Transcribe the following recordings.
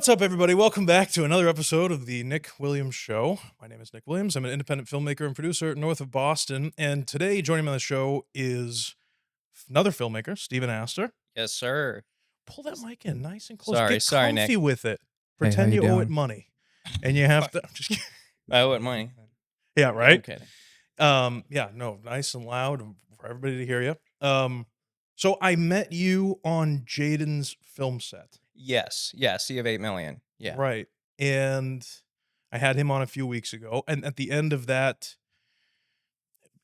What's up, everybody? Welcome back to another episode of the Nick Williams Show. My name is Nick Williams. I'm an independent filmmaker and producer north of Boston. And today, joining me on the show is another filmmaker, Stephen Astor. Yes, sir. Pull that mic in nice and close. Sorry, Get sorry, comfy Nick. with it. Hey, how Pretend you you owe it doing? money. And you have to... I'm just kidding. I owe it money. Yeah, right? I'm kidding. Yeah, no, nice and loud for everybody to hear you. So I met you on Jaden's film set. Yes, Sea of 8 million. Yeah. Right. And I had him on a few weeks ago. And at the end of that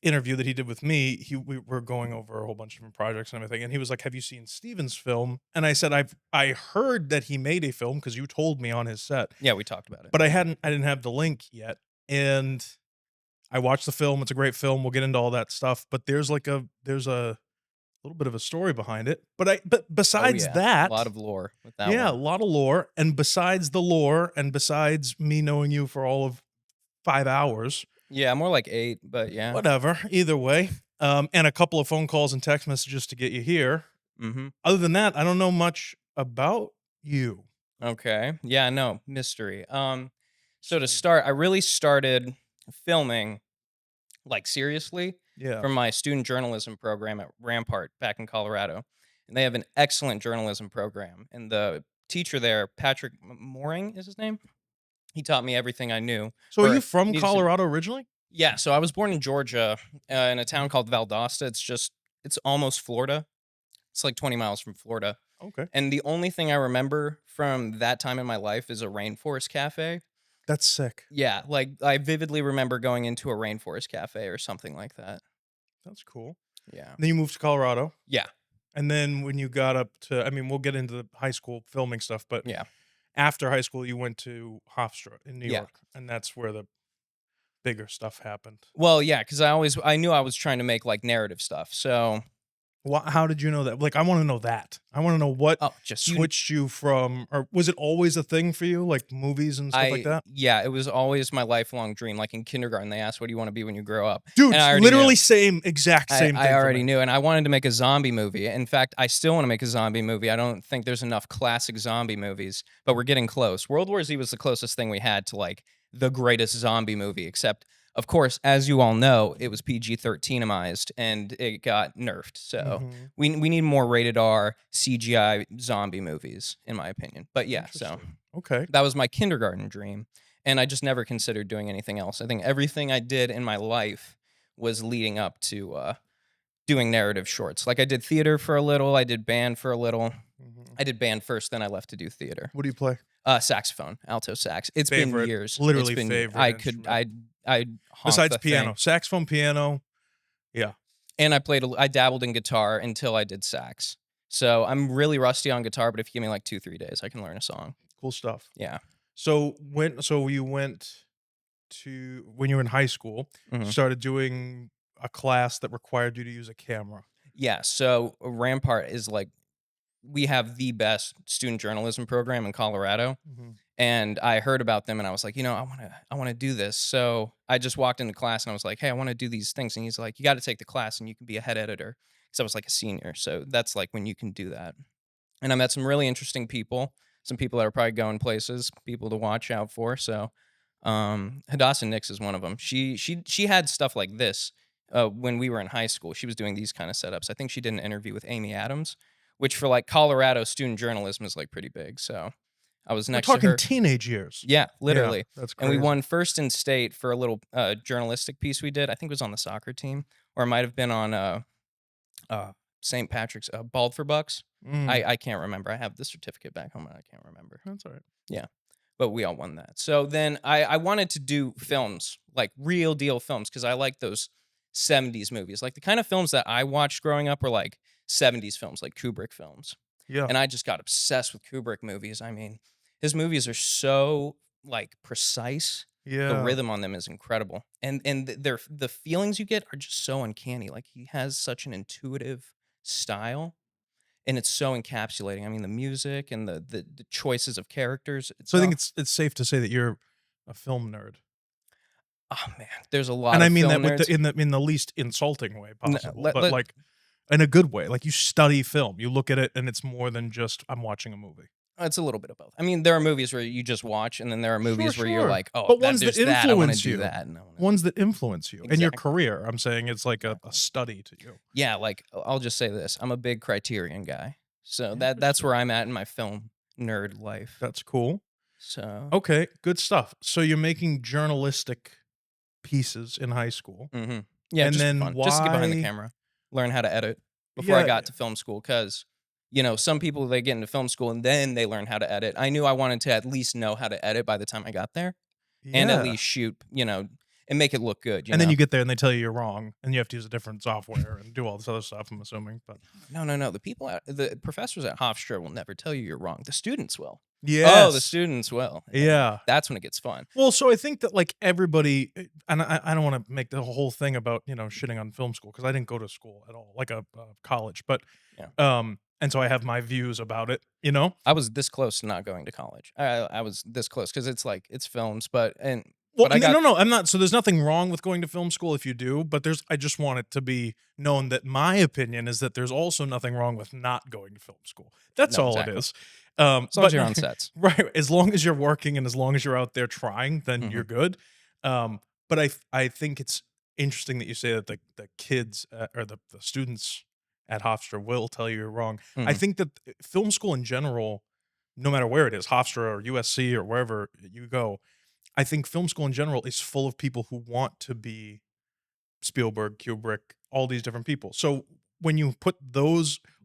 interview that he did with me, we were going over a whole bunch of different projects and everything. And he was like, "Have you seen Steven's film?" And I said, I heard that he made a film because you told me on his set. Yeah, we talked about it. But I didn't have the link yet. And I watched the film. It's a great film. We'll get into all that stuff. But there's a little bit of a story behind it. But besides that, a lot of lore with that yeah, a one. lot of lore. And besides the lore, and besides me knowing you for all of 5 hours, Yeah, more like 8, but yeah. whatever, either way, and a couple of phone calls and text messages to get you here. Mm-hmm. Other than that, I don't know much about you. Okay. Yeah, no, mystery. So to start, I really started filming, like, seriously, Yeah. from my student journalism program at Rampart back in Colorado. And they have an excellent journalism program. And the teacher there, Patrick Mooring is his name? He taught me everything I knew. So are Or you from needs to- Colorado originally? Yeah, so I was born in Georgia in a town called Valdosta. It's almost Florida. It's like 20 miles from Florida. Okay. And the only thing I remember from that time in my life is a rainforest cafe. That's sick. Yeah, like I vividly remember going into a rainforest cafe or something like that. That's cool. Yeah. Then you moved to Colorado. Yeah. And then when you got up to, I mean, we'll get into the high school filming stuff, but Yeah. after high school, you went to Hofstra in New Yeah. York. And that's where the bigger stuff happened. Well, yeah, because I knew I was trying to make like narrative stuff. So How did you know that? Like, I want to know that. I want to know what just switched you from, or was it always a thing for you, like movies and stuff like that? Yeah, it was always my lifelong dream. Like in kindergarten, they asked, "What do you want to be when you grow up?" Dude, And I already literally knew. exact same thing. I for already me. knew, and I wanted to make a zombie movie. In fact, I still want to make a zombie movie. I don't think there's enough classic zombie movies, but we're getting close. World War Z was the closest thing we had to like the greatest zombie movie, except, of course, as you all know, it was PG-13imized and it got nerfed. So Mhm. we need more rated R CGI zombie movies, in my opinion. But yeah, so Interesting. Okay. that was my kindergarten dream, and I just never considered doing anything else. I think everything I did in my life was leading up to doing narrative shorts. Like I did theater for a little, I did band for a little. Mhm. I did band first, then I left to do theater. What do you play? Saxophone, alto sax. It's Favorite, been years. literally It's been, favorite I could, instrument. I Besides the piano, thing. saxophone, piano. Yeah. And I dabbled in guitar until I did sax. So I'm really rusty on guitar, but if you give me like 2-3 days, I can learn a song. Cool stuff. Yeah. So when you were in high school, you Mhm. started doing a class that required you to use a camera. Yeah. So Rampart is like, we have the best student journalism program in Colorado. And I heard about them and I was like, I want to do this. So I just walked into class and I was like, hey, I want to do these things. And he's like, you got to take the class and you can be a head editor. Because I was like a senior. So that's like when you can do that. And I met some really interesting people, some people that are probably going places, people to watch out for. So Hadassah Nix is one of them. She had stuff like this when we were in high school. She was doing these kind of setups. I think she did an interview with Amy Adams, which for like Colorado student journalism is like pretty big. So I was next We're to talking her. teenage years. Yeah, literally. Yeah, that's And crazy. we won first in state for a little journalistic piece we did. I think it was on the soccer team, or it might have been on St. Patrick's Bald for Bucks. I can't remember. I have the certificate back home and I can't remember. That's all right. Yeah, but we all won that. So then I wanted to do films, like real deal films, because I like those 70s movies. Like the kind of films that I watched growing up were like 70s films, like Kubrick films. Yeah. And I just got obsessed with Kubrick movies. I mean, his movies are so like precise. Yeah. The rhythm on them is incredible. And the feelings you get are just so uncanny. Like he has such an intuitive style and it's so encapsulating. I mean, the music and the choices of characters. So I think it's safe to say that you're a film nerd. Oh man, there's a lot. And of I mean film that nerds. in the least insulting way possible, let- but let- like in a good way. Like you study film, you look at it, and it's more than just I'm watching a movie. It's a little bit of both. I mean, there are movies where you just watch, and then there are Sure, movies where you're sure. like, "Oh, But that ones that there's that. I wanna influence do you. that, and I wanna." Ones that influence you in your Exactly, career. I'm saying it's like a exactly. study to you. Yeah, like, I'll just say this, I'm a big Criterion guy, so that's Interesting. where I'm at in my film nerd life. That's cool. So Okay, good stuff. So you're making journalistic pieces in high school. mhm. Yeah, And just for then fun, just to get behind the why camera, learn how to edit before I yeah, got to film school. Because some people, they get into film school and then they learn how to edit. I knew I wanted to at least know how to edit by the time I got there and at yeah. least shoot, and make it look good, And then you get there and they tell you you're wrong and you have to use a different software and do all this other stuff, I'm assuming. But No, no, no. The professors at Hofstra will never tell you you're wrong. The students will. Oh, the yes. students will. And Yeah. that's when it gets fun. Well, so I think that like everybody, and I don't want to make the whole thing about shitting on film school because I didn't go to school at all, like a college, but Yeah. and so I have my views about it, you know. I was this close to not going to college. I was this close because it's like it's films, Well, but I got no, I'm not. So there's nothing wrong with going to film school if you do, but I just want it to be known that my opinion is that there's also nothing wrong with not going to film school. That's no, all it exactly. is. As long as But you're on sets. right, as long as you're working and as long as you're out there trying, then Hmm. you're good. But I think it's interesting that you say that the kids or the students at Hofstra will tell you you're wrong. I Hmm. think that film school in general, no matter where it is, Hofstra or USC or wherever you go, I think film school in general is full of people who want to be Spielberg, Kubrick, all these different people. So when you put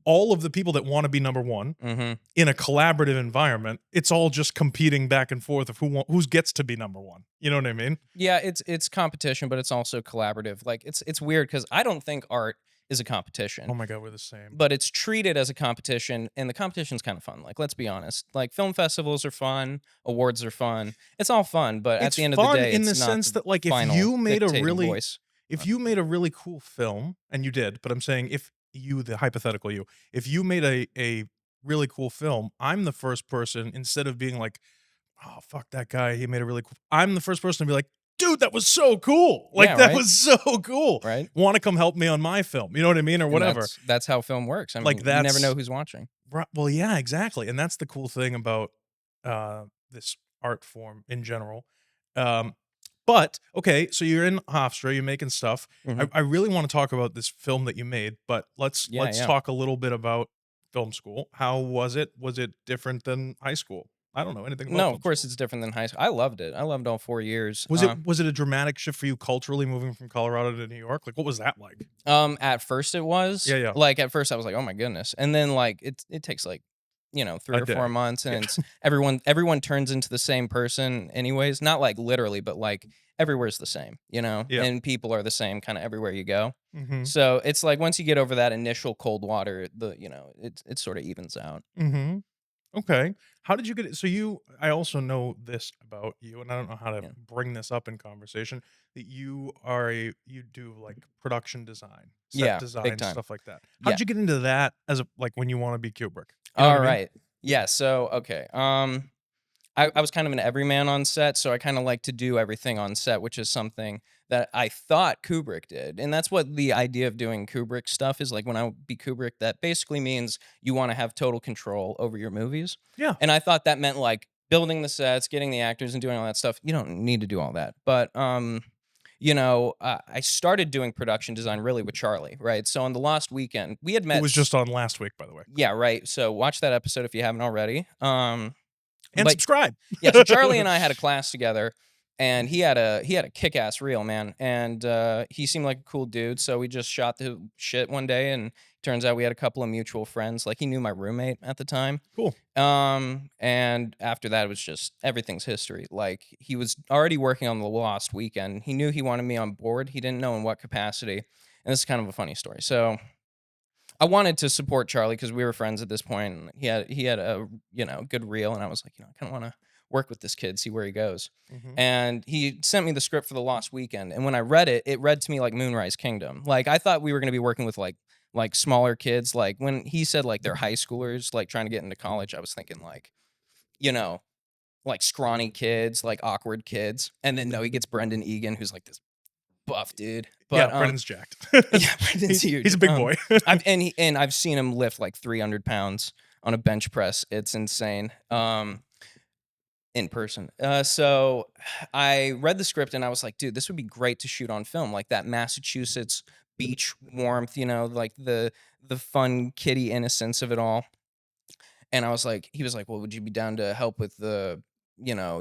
all of the people that want to be number one Hmm. in a collaborative environment, it's all just competing back and forth of who gets to be number one. You know what I mean? Yeah, it's competition, but it's also collaborative. Like it's weird because I don't think art is a competition. Oh my god, we're the same. But it's treated as a competition, and the competition's kind of fun. Like, let's be honest. Like, film festivals are fun, awards are fun. It's all fun, but at It's the end of the fun day, in the it's not sense the that like final dictating voice. if you made a really cool film, and you did, but I'm saying if you, the hypothetical you, if you made a really cool film, I'm the first person instead of being like, "Oh, fuck that guy, he made a really cool," I'm the first person to be like, "Dude, that was so cool. Like, Yeah, that right, was so cool. right. Wanna come help me on my film?" You know what I mean? Or And whatever. that's how film works. I Like, mean, you never know that's who's watching. well, yeah, exactly, and that's the cool thing about, this art form in general. Um, but, okay, so you're in Hofstra, you're making stuff. Hmm. I really wanna talk about this film that you made, but Yeah, let's yeah. talk a little bit about film school. How was it? Was it different than high school? I don't know anything about No, of film course school. it's different than high school. I loved it. I loved all 4 years. Was it a dramatic shift for you culturally moving from Colorado to New York? Like, what was that like? At first it was Yeah, yeah. like at first I was like, oh my goodness, and then like it takes like 3 A or 4 day. months, Yeah. and it's everyone turns into the same person anyways, not like literally, but like everywhere's the same, Yeah. and people are the same kind of everywhere you go. Mhm. So it's like once you get over that initial cold water, it sort of evens out. Mhm. Okay. How did you get it? So I also know this about you, and I don't know how to Yeah, bring this up in conversation, that you do like production design, set yeah, big design, time. stuff like that. How Yeah. did you get into that as a like when you want to be Kubrick? You know what All I mean? right. Yeah. So okay. I was kind of an everyman on set, so I kind of like to do everything on set, which is something that I thought Kubrick did. And that's what the idea of doing Kubrick stuff is like when I be Kubrick, that basically means you want to have total control over your movies. Yeah. And I thought that meant like building the sets, getting the actors and doing all that stuff. You don't need to do all that. But I started doing production design really with Charlie, right? So on the Lost Weekend, we had Who met was just on last week, by the way. yeah, right. So watch that episode if you haven't already. And But subscribe. yeah, so Charlie and I had a class together, and he had a kick-ass reel, man, and he seemed like a cool dude. So we just shot the shit one day, and turns out we had a couple of mutual friends. Like he knew my roommate at the time. Cool. And after that, it was just everything's history. Like he was already working on the Lost Weekend. He knew he wanted me on board. He didn't know in what capacity. And this is kind of a funny story. So I wanted to support Charlie because we were friends at this point. And he had a good reel, and I was like, I kind of want to work with this kid, see where he goes. Mhm. And he sent me the script for the Lost Weekend, and when I read it, it read to me like Moonrise Kingdom. Like I thought we were going to be working with like smaller kids. Like when he said like they're high schoolers, like trying to get into college, I was thinking like you know like scrawny kids, like awkward kids. And then no, he gets Brendan Egan, who's like this buff dude. Yeah, But Brendan's jacked. yeah, Brendan's huge. He's a big boy. I've seen him lift like 300 pounds. on a bench press. It's insane. In person. So I read the script and I was like, dude, this would be great to shoot on film, like that Massachusetts beach warmth, like the fun kitty innocence of it all. And I was like, he was like, well, would you be down to help with the,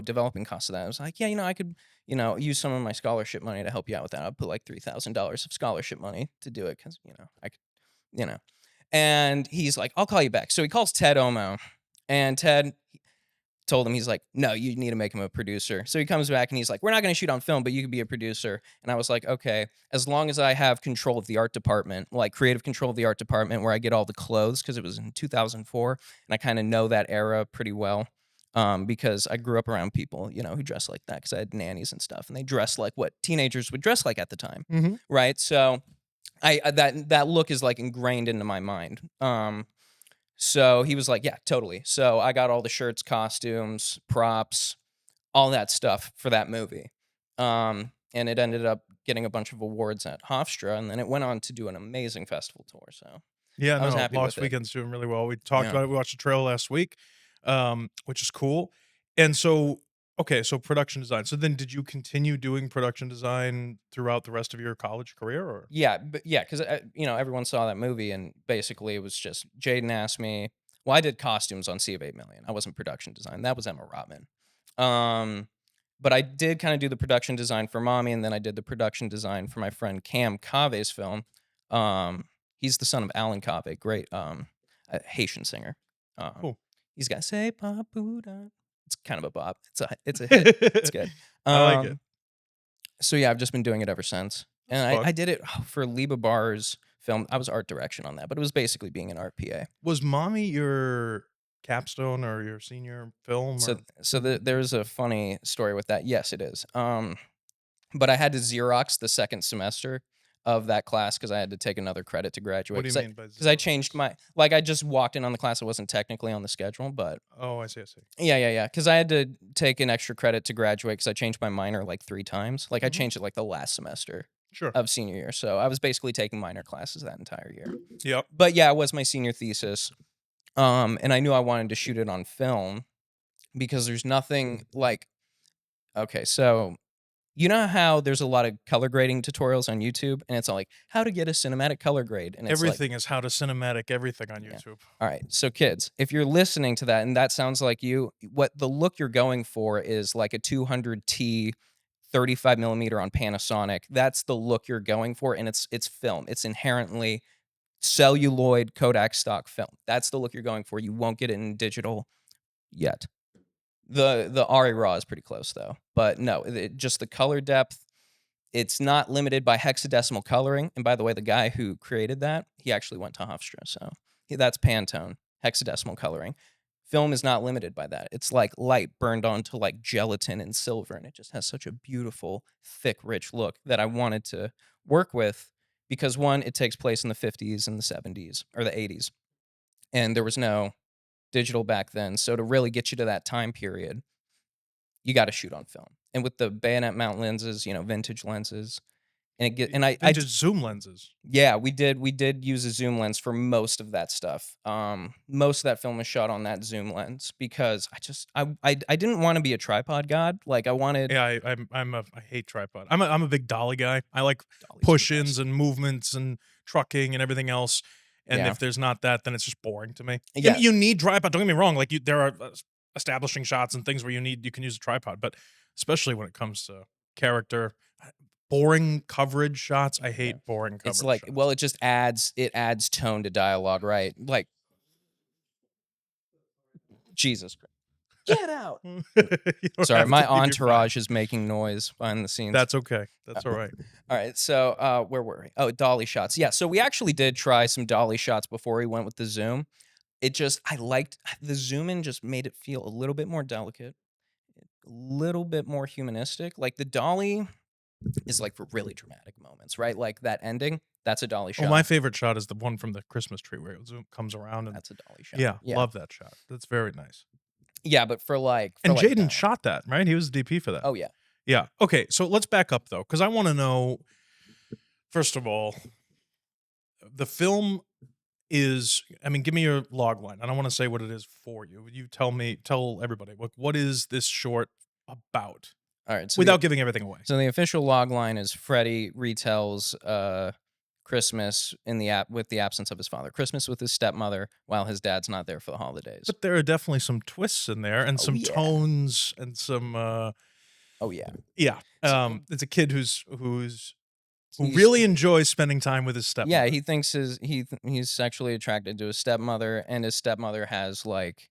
developing costs of that? I was like, yeah, I could, use some of my scholarship money to help you out with that. I'll put like $3,000 of scholarship money to do it because, I could, you know. And he's like, I'll call you back. So he calls Ted Omo, and Ted told him, he's like, no, you need to make him a producer. So he comes back and he's like, we're not going to shoot on film, but you could be a producer. And I was like, okay, as long as I have control of the art department, like creative control of the art department, where I get all the clothes, because it was in 2004, and I kind of know that era pretty well. Because I grew up around people, who dress like that, because I had nannies and stuff, and they dress like what teenagers would dress like at the time, Mhm. right? So that look is like ingrained into my mind. So he was like, yeah, totally. So I got all the shirts, costumes, props, all that stuff for that movie. And it ended up getting a bunch of awards at Hofstra, and then it went on to do an amazing festival tour. So Yeah, I was no, happy with Lost it. Weekend's doing really well. We talked Yeah. about it. We watched the trailer last week, which is cool. And so, okay, so production design. So then, did you continue doing production design throughout the rest of your college career, or? Yeah, but yeah, because everyone saw that movie, and basically it was just Jaden asked me. Well, I did costumes on Sea of 8 Million. I wasn't production design. That was Emma Rotman. But I did kind of do the production design for Mommy, and then I did the production design for my friend Cam Cave's film. He's the son of Alan Cave, great a Haitian singer. Cool. He's got "Say Papuda." It's kind of a bop. It's a hit. It's good. I like it. So yeah, I've just been doing it ever since. That's And fun. I did it for Liba Bar's film. I was art direction on that, but it was basically being an art PA. Was Mommy your capstone or your senior film? So Or there's a funny story with that. Yes, it is. But I had to Xerox the second semester of that class because I had to take another credit to graduate. what do you mean by Because I Xerox? changed I just walked in on the class. I wasn't technically on the schedule, but Oh, I see. I see. yeah. Because I had to take an extra credit to graduate because I changed my minor like 3 times. Like I Mhm. changed it like the last semester Sure. of senior year. So I was basically taking minor classes that entire year. Yep. But yeah, it was my senior thesis. And I knew I wanted to shoot it on film because there's nothing like, okay, so you know how there's a lot of color grading tutorials on YouTube, and it's all like how to get a cinematic color grade, and it's like, Everything is how to cinematic everything on yeah. YouTube. All right, so kids, if you're listening to that and that sounds like you, what the look you're going for is like a 200T 35 millimeter on Panasonic. That's the look you're going for, and it's film. It's inherently celluloid Kodak stock film. That's the look you're going for. You won't get it in digital yet. The Ari Raw is pretty close though, but no, just the color depth. It's not limited by hexadecimal coloring. And by the way, the guy who created that, he actually went to Hofstra, so that's Pantone hexadecimal coloring. Film is not limited by that. It's like light burned onto like gelatin and silver, and it just has such a beautiful, thick, rich look that I wanted to work with because one, it takes place in the 50s and the 70s or the 80s, and there was no digital back then. So to really get you to that time period, you got to shoot on film. And with the bayonet mount lenses, vintage lenses, and Vintage zoom lenses. yeah, we did use a zoom lens for most of that stuff. Most of that film was shot on that zoom lens because I didn't want to be a tripod god. Like I wanted Yeah, I hate tripod. I'm a big dolly guy. I like dollies are the push-ins best. and movements and trucking and everything else. And Yeah, if there's not that, then it's just boring to me. yeah, You need tripod. Don't get me wrong. Like there are establishing shots and things where you can use a tripod, but especially when it comes to character, boring coverage shots. I yeah. hate boring It's coverage like, shots. well, it adds tone to dialogue, right? Like Jesus Christ, get out. You don't Sorry, have to my leave, you're fine. entourage is making noise behind the scenes. That's okay. That's all right. All right, so where were we? Oh, dolly shots. Yeah, so we actually did try some dolly shots before we went with the zoom. I liked the zoom in, just made it feel a little bit more delicate, a little bit more humanistic. Like the dolly is like for really dramatic moments, right? Like that ending, that's a dolly Oh, shot. my favorite shot is the one from the Christmas tree where it comes around and That's a dolly shot. yeah, Yeah. love that shot. That's very nice. Yeah, but for And like Jaden shot that, right? He was the DP for that. Oh yeah. Yeah. Okay, so let's back up though, because I want to know, first of all, the film is, I mean, give me your log line. I don't want to say what it is for you. You tell everybody, what is this short about All right. So the without giving everything away? so the official log line is Freddie retells Christmas in the app with the absence of his father. Christmas with his stepmother while his dad's not there for the holidays. But there are definitely some twists in there and Oh some yeah. tones and some Oh yeah. yeah. So, It's a kid who he's really enjoys spending time with his yeah, stepmother. he thinks he's sexually attracted to his stepmother, and his stepmother has like,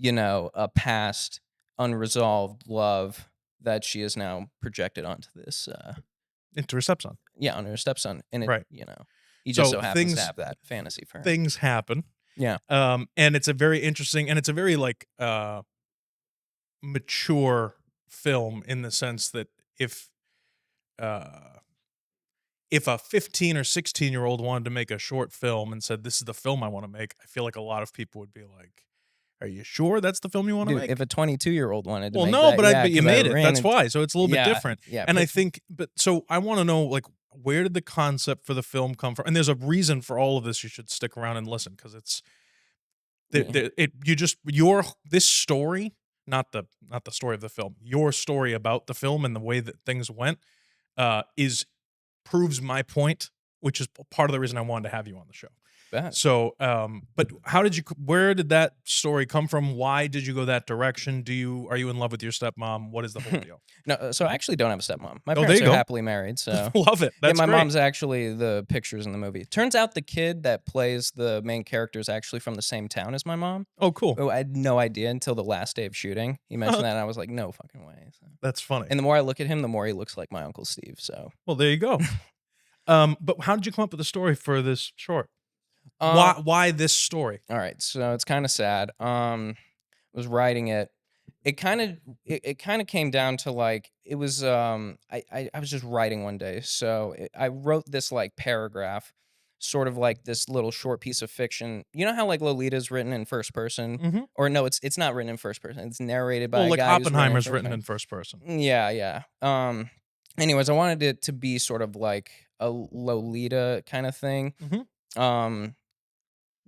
a past unresolved love that she is now projected onto this Into her stepson. yeah, on her stepson. And Right. he just So so happens to have that fantasy for him. things happen. Yeah. And it's a very interesting and it's a very like mature film in the sense that if uh if a 15 or 16-year-old wanted to make a short film and said, "This is the film I want to make," I feel like a lot of people would be like, "Are you sure that's the film you want to Dude, make?" if a 22-year-old wanted to Well, make no, that, but yeah, but you because I made it. ran That's into why. So it's a little bit yeah, different. yeah, And I think, but so I want to know, like, where did the concept for the film come from? And there's a reason for all of this. You should stick around and listen because it's yeah, you just your this story, not the story of the film. Your story about the film and the way that things went is proves my point, which is part of the reason I wanted to have you on the show. bet. So, but where did that story come from? Why did you go that direction? Are you in love with your stepmom? What is the whole deal? No, so I actually don't have a stepmom. My Oh, there parents you are go. happily married, so Love it. yeah, That's my great. mom's actually the pictures in the movie. Turns out the kid that plays the main character is actually from the same town as my mom. Oh, cool. Oh, I had no idea until the last day of shooting. He mentioned that, and I was like, "No fucking way." So. That's funny. And the more I look at him, the more he looks like my uncle Steve. So, Well, there you go. But how did you come up with the story for this short? um, Why this story? all right. So it's kind of sad. Was writing it. It kind of came down to like it was. I was just writing one day, so I wrote this like paragraph, sort of like this little short piece of fiction. You know how like Lolita's written in first person, Hmm. or no, it's not written in first person. It's narrated by Well, a like guy who's written in Oppenheimer's first written person. in first person. Yeah, yeah. Anyways, I wanted it to be sort of like a Lolita kind of thing. Hmm. Um,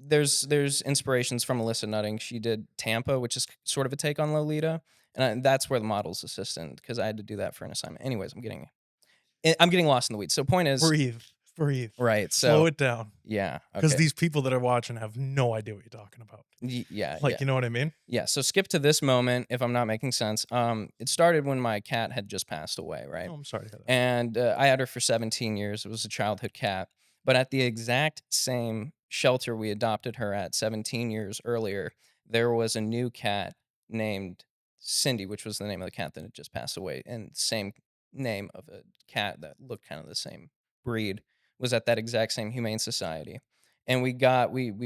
there's inspirations from Alyssa Nutting. She did Tampa, which is sort of a take on Lolita, and that's where the model's assistant because I had to do that for an assignment. Anyways, I'm getting lost in the weeds. So point is, Breathe, breathe. right? Slow So it down, yeah, because okay, these people that are watching have no idea what you're talking about. yeah, yeah, Like, you know what I mean? yeah. So skip to this moment if I'm not making sense. It started when my cat had just passed away, right? Oh, I'm sorry to hear that. And I had her for 17 years. It was a childhood cat. But at the exact same shelter we adopted her at 17 years earlier, there was a new cat named Cindy, which was the name of the cat that had just passed away. And same name of a cat that looked kind of the same breed was at that exact same humane society. And we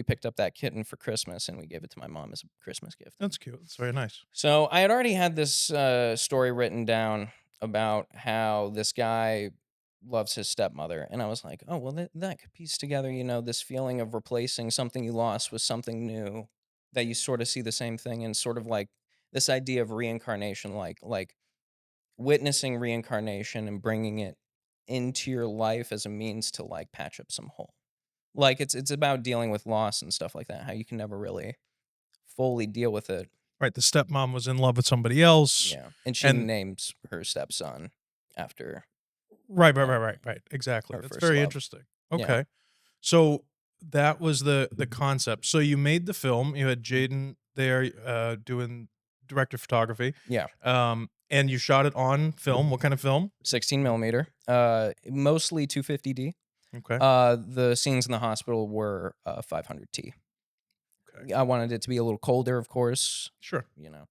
picked up that kitten for Christmas and we gave it to my mom as a Christmas gift. That's cute. That's very nice. So I had already had this story written down about how this guy loves his stepmother, and I was like, oh well, that could piece together, this feeling of replacing something you lost with something new, that you sort of see the same thing, and sort of like this idea of reincarnation, like witnessing reincarnation and bringing it into your life as a means to like patch up some hole. Like it's about dealing with loss and stuff like that. How you can never really fully deal with it. Right. The stepmom was in love with somebody else. Yeah, and she And names her stepson after right, right, uh, right, right, right. Exactly. her That's first very love. interesting. Yeah, Okay. So that was the concept. So you made the film. You had Jaden there doing director photography. yeah, And you shot it on film. What kind of film? 16 millimeter, mostly 250D. Okay. The scenes in the hospital were 500T. Okay. I wanted it to be a little colder, of course, Sure. you know.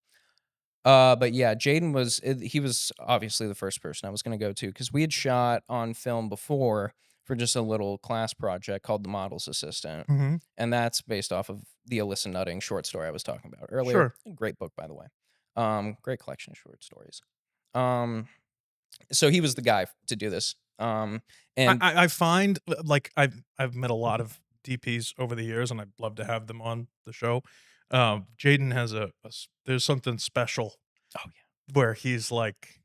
But yeah, Jaden he was obviously the first person I was going to go to because we had shot on film before for just a little class project called The Model's Assistant. Hmm. And that's based off of the Alyssa Nutting short story I was talking about earlier. Sure. Great book, by the way. Great collection of short stories. So he was the guy to do this. And I find like I've met a lot of DPs over the years, and I'd love to have them on the show. Jaden has there's something special oh yeah, where he's like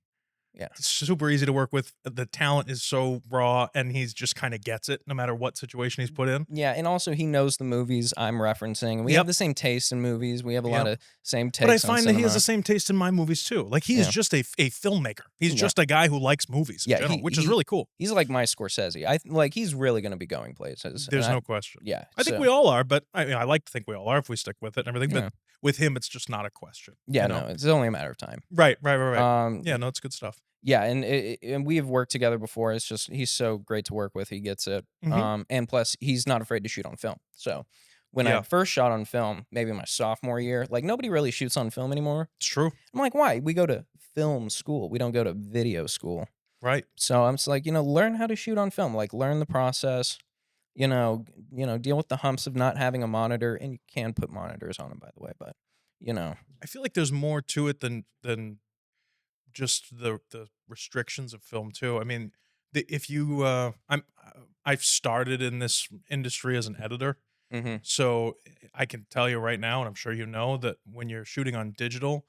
Yeah. super easy to work with. The talent is so raw, and he's just kind of gets it no matter what situation he's put in. Yeah, and also he knows the movies I'm referencing. We have Yep. the same taste in movies. We have a lot Yep. of same But I takes on find that he has the cinema. same taste in my movies too. Like he is Yeah. just a filmmaker. He's Yeah. just a guy who likes movies in Yeah, general, which is really cool. he's like my Scorsese. Like he's really gonna be going places. And There's no question. yeah, I think so we all are, but I mean, I like to think we all are if we stick with it and everything. But yeah. with him, it's just not a question. Yeah, You know? no, it's only a matter of time. Right. Um Yeah, no, it's good stuff. yeah, and we have worked together before. It's just he's so great to work with. He gets it. Hmm. And plus he's not afraid to shoot on film. So when I Yeah, first shot on film, maybe my sophomore year, like nobody really shoots on film anymore. it's true. I'm like, why? We go to film school. We don't go to video school. Right. So I'm just like, learn how to shoot on film. Like learn the process. Deal with the humps of not having a monitor, and you can put monitors on them, by the way. But you know, I feel like there's more to it than just the restrictions of film too. I mean, if you I've started in this industry as an editor, hmm so I can tell you right now, and I'm sure you know that when you're shooting on digital,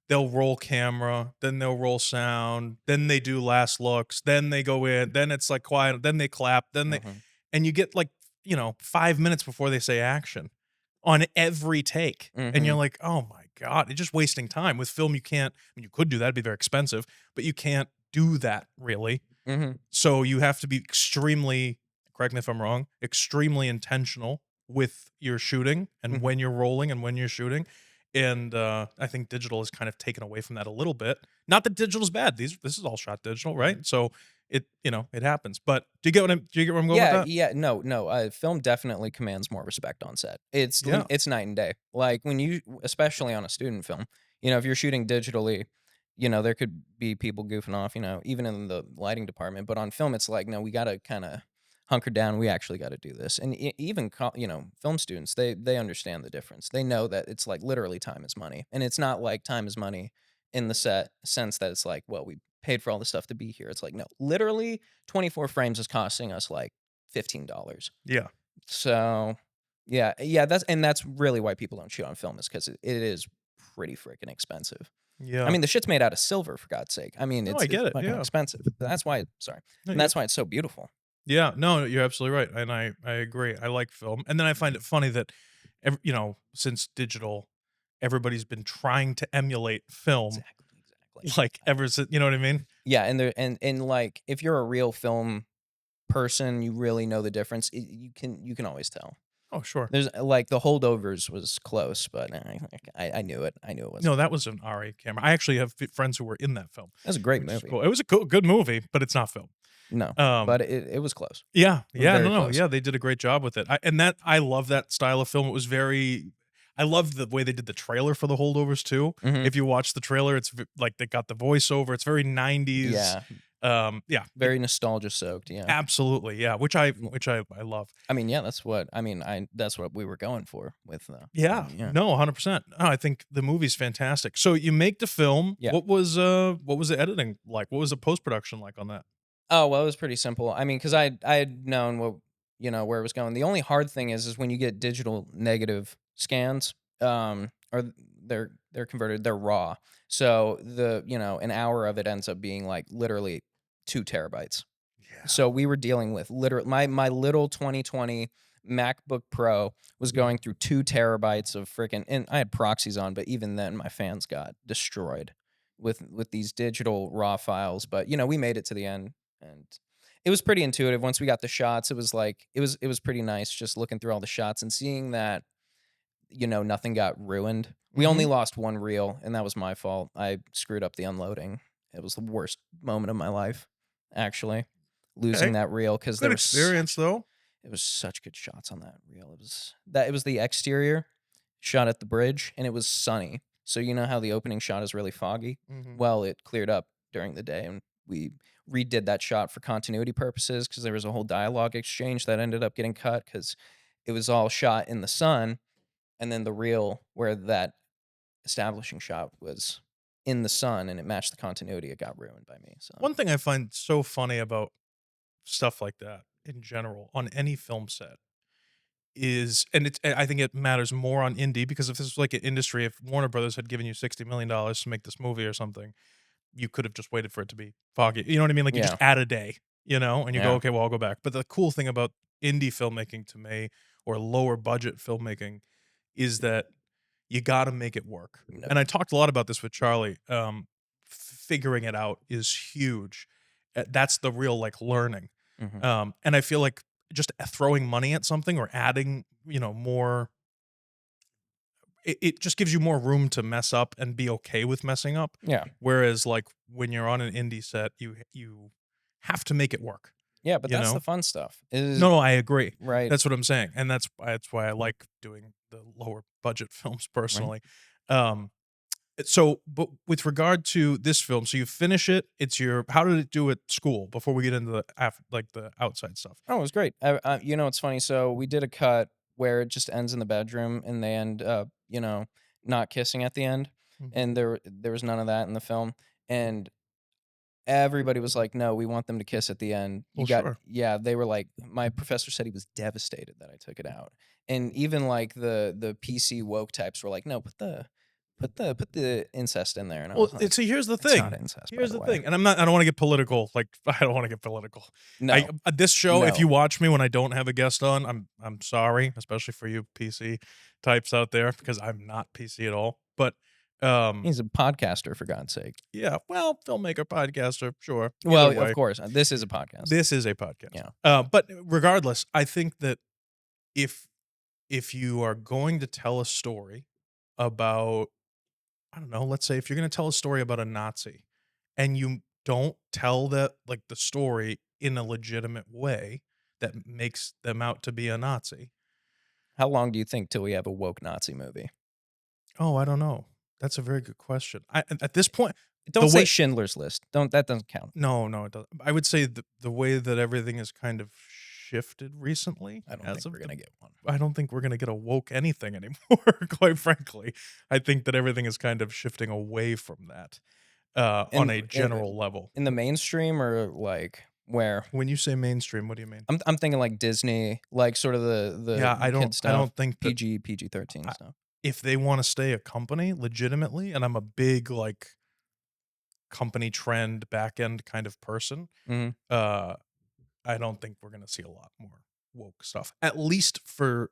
they'll roll camera, then they'll roll sound, then they do last looks, then they go in, then it's like quiet, then they clap, then they hmm and you get like 5 minutes before they say action on every take, and you're hmm like, oh my god, it's just wasting time. With film, you can't. I mean, you could do that; it'd be very expensive, but you can't do that really. hmm So you have to be extremely, correct me if I'm wrong, extremely intentional with your shooting and hmm when you're rolling and when you're shooting. And I think digital has kind of taken away from that a little bit. Not that digital's bad. This is all shot digital, right? So it happens. But do you get where I'm going with Yeah, that? yeah, no, no. Film definitely commands more respect on set. Yeah. It's night and day. Like when you, especially on a student film, if you're shooting digitally, there could be people goofing off, even in the lighting department. But on film, it's like, no, we got to kind of hunker down. We actually got to do this. And even film students, they understand the difference. They know that it's like literally time is money, and it's not like time is money in the set sense that it's like, well, we paid for all the stuff to be here. It's like, no, literally 24 frames is costing us like $15. Yeah. So, yeah, that's really why people don't shoot on film is because it is pretty freaking expensive. I Yeah. mean, the shit's made out of silver for God's sake. I mean, No, it's I it's get it. fucking Yeah. expensive. That's why. Sorry, No, and you that's why it's so beautiful. Yeah, no, you're absolutely right, and I agree. I like film, and then I find it funny that, since digital, everybody's been trying to emulate film, Exactly. like ever since. You know what I mean? Yeah, and like if you're a real film person, you really know the difference. You can always tell. Oh, sure. There's like the holdovers was close, but I knew it. I knew it No, wasn't. that was an RA camera. I actually have friends who were in that film, That was a great which is movie. cool. It was a good movie, but it's not film. No, Um, but it was close. yeah, It was yeah, very no, close. yeah, they did a great job with it. I love that style of film. It was very. I love the way they did the trailer for the holdovers too. Mhm. If you watch the trailer, it's like they got the voiceover. It's very 90s. Yeah, Yeah, very nostalgia soaked. Yeah. absolutely, yeah, which I love. I mean, yeah, that's what we were going for with Yeah, yeah. no, 100%. No, I think the movie's fantastic. So you make the film. Yeah. What was the editing like? What was the post-production like on that? Oh, well, it was pretty simple. I mean, because I had known where it was going. The only hard thing is when you get digital negative scans, or they're converted, they're raw. So an hour of it ends up being like literally 2 terabytes. Yeah. So we were dealing with literally my little 2020 MacBook Pro was Mhm. going through 2 terabytes of freaking, and I had proxies on, but even then my fans got destroyed with these digital raw files. But we made it to the end, and it was pretty intuitive. Once we got the shots, it was like it was pretty nice just looking through all the shots and seeing that nothing got ruined. We only Mhm. lost one reel, and that was my fault. I screwed up the unloading. It was the worst moment of my life, actually, losing Okay. that reel because Good experience though. it was such good shots on that reel. It was the exterior shot at the bridge, and it was sunny. So you know how the opening shot is really foggy? Mhm. Well, it cleared up during the day, and we redid that shot for continuity purposes because there was a whole dialogue exchange that ended up getting cut because it was all shot in the sun, and then the reel where that establishing shot was in the sun and it matched the continuity, it got ruined by me. So One thing I find so funny about stuff like that in general on any film set is, and I think it matters more on indie because if this was like an industry, if Warner Brothers had given you $60 million to make this movie or something, you could have just waited for it to be foggy. You know what I mean? Like, you just Yeah. add a day, and you go, Yeah. "Okay, well, I'll go back." But the cool thing about indie filmmaking to me, or lower budget filmmaking, is that you gotta make it work. No. And I talked a lot about this with Charlie. Figuring it out is huge. That's the real, like, learning. Mhm. And I feel like just throwing money at something or adding, more, it just gives you more room to mess up and be okay with messing up. Yeah. Whereas, like, when you're on an indie set, you have to make it work, Yeah, but you that's the know? fun stuff. Is No, I agree. right. That's what I'm saying, and that's why I like doing the lower budget films Right. personally. Um, so, but with regard to this film, so you finish it. How did it do at school before we get into the outside stuff? Oh, it was great. It's funny. So we did a cut where it just ends in the bedroom, and they end up, not kissing at the end, Mhm. and there was none of that in the film, and everybody was like, "No, we want them to kiss at the end." Well, sure. Yeah. They were like, my professor said he was devastated that I took it out, and even like the PC woke types were like, "No, put the incest in there," and I Well, was like, see, here's the "It's not thing. incest, by Here's the the way." thing, and I don't want to get political. Like, I don't want to get political. No, This show, if no. you watch me when I don't have a guest on, I'm sorry, especially for you PC types out there, because I'm not PC at all. But He's a podcaster, for God's sake. yeah, well, filmmaker, podcaster, sure. Either Well, of way, course, this is a podcast. this is a podcast. Yeah. But regardless, I think that if you are going to tell a story about, I don't know, let's say if you're going to tell a story about a Nazi, and you don't tell the story in a legitimate way that makes them out to be a Nazi. How long do you think till we have a woke Nazi movie? Oh, I don't know. That's a very good question. At this point, Don't the say way Schindler's List. That doesn't count. no, it doesn't. I would say the way that everything is kind of shifted recently, I don't as think of we're gonna get one. I don't think we're gonna get a woke anything anymore. Quite frankly, I think that everything is kind of shifting away from that, on a general level. In the mainstream, or like where? When you say mainstream, what do you mean? I'm thinking like Disney, like sort of the Yeah, kid I stuff, don't think that PG-13 I, stuff. if they want to stay a company legitimately, and I'm a big, like, company trend back end kind of person, Mhm. uh, I don't think we're gonna see a lot more woke stuff. At least for,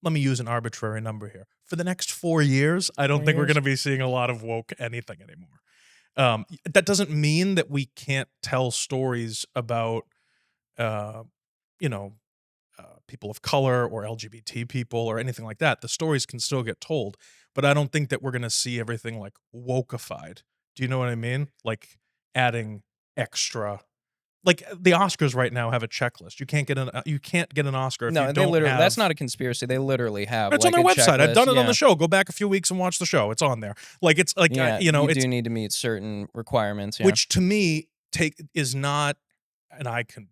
let me use an arbitrary number here. For the next 4 years, I don't 4 think we're years? gonna be seeing a lot of woke anything anymore. That doesn't mean that we can't tell stories about, uh, you know, people of color or LGBT people or anything like that. The stories can still get told, but I don't think that we're gonna see everything like wokeified. Do you know what I mean? Like, adding extra. Like, the Oscars right now have a checklist. You can't get an Oscar if you No, they don't literally, that's have. not a conspiracy. They literally have It's on like their a website. I've checklist. done it on the Yeah. show. Go back a few weeks and watch the show. It's on there. Like, it's like, Yeah, you it's, do need to meet certain requirements. Yeah. which to me is not, and I could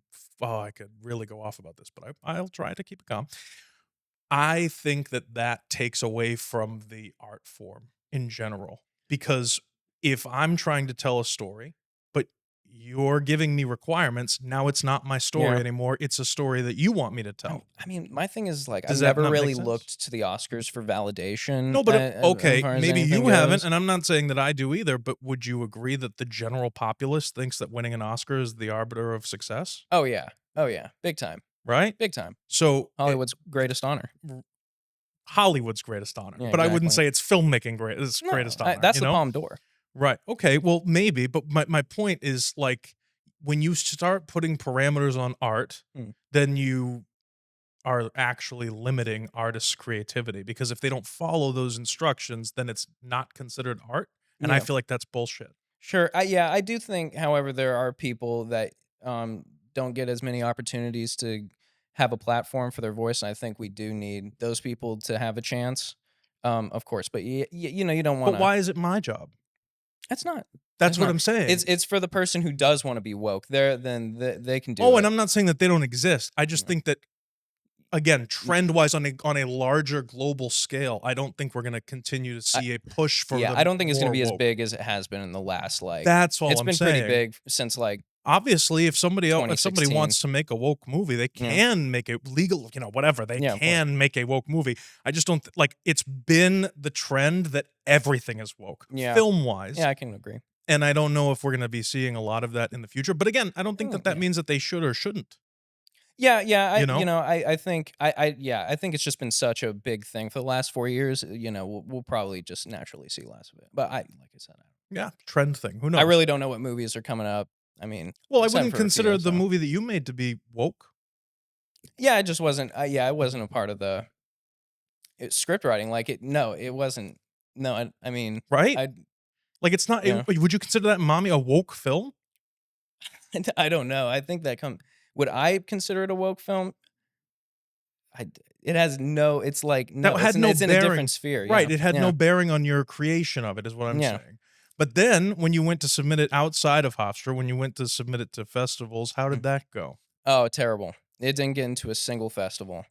really go off about this, but I'll try to keep it calm. I think that takes away from the art form in general, because if I'm trying to tell a story, but you're giving me requirements, now it's not my story Yeah. anymore. It's a story that you want me to tell. I mean, my thing is like Does I've that never not make really sense? looked to the Oscars for validation. No, but As okay, far as maybe anything you haven't, goes. and I'm not saying that I do either, but would you agree that the general populace thinks that winning an Oscar is the arbiter of success? Oh yeah, oh yeah, big time, Right? big time. So Hollywood's greatest honor. Hollywood's greatest honor, Yeah, but I wouldn't exactly. say it's filmmaking No, greatest honor, that's you the know? Palme d'Or. Right. Okay. Well, maybe, but my point is, like, when you start putting parameters on art, Mm. then you are actually limiting artists' creativity, because if they don't follow those instructions, then it's not considered art, and I Yeah, feel like that's bullshit. sure. Yeah, I do think, however, there are people that don't get as many opportunities to have a platform for their voice, and I think we do need those people to have a chance. Of course, but you don't want But to. why is it my job? It's not. That's It's what not. I'm saying. It's for the person who does want to be woke. Then they can do Oh, and it. I'm not saying that they don't exist. I just Yeah. think that, again, trend wise, on a larger global scale, I don't think we're going to continue to I, see a push for yeah, the I don't think it's going to more be as woke. big as it has been in the last That's all It's I'm been pretty saying. big since like Obviously, if somebody 2016. wants to make a woke movie, they Yeah. can make it legal, whatever. They Yeah, of course. can make a woke movie. I just don't like, it's been the trend that everything is woke, Yeah. film wise. Yeah, I can agree. and I don't know if we're gonna be seeing a lot of that in the future, but again, I don't think that that Yeah. means that they should or shouldn't, Yeah, yeah, you know? I think yeah, I think it's just been such a big thing for the last 4 years, we'll probably just naturally see less of it. But like I said, Yeah, trend thing, who I knows? really don't know what movies are coming up. I mean, Well, I except wouldn't for a few, consider the so movie that you made to be woke, yeah, it just wasn't yeah, it wasn't a part of the script writing, like, it wasn't no, I mean, right? I Like, it's not yeah. would you consider that Mommy a woke film? I don't know, I think that come would I consider it a woke film? It has no it's like, no, That had no it's in a different bearing. sphere, yeah, Right, it had yeah, no bearing on your creation of it is what I'm yeah. saying. But then when you went to submit it outside of Hofstra, when you went to submit it to festivals, how Mm. did that go? Oh, terrible. It didn't get into a single festival.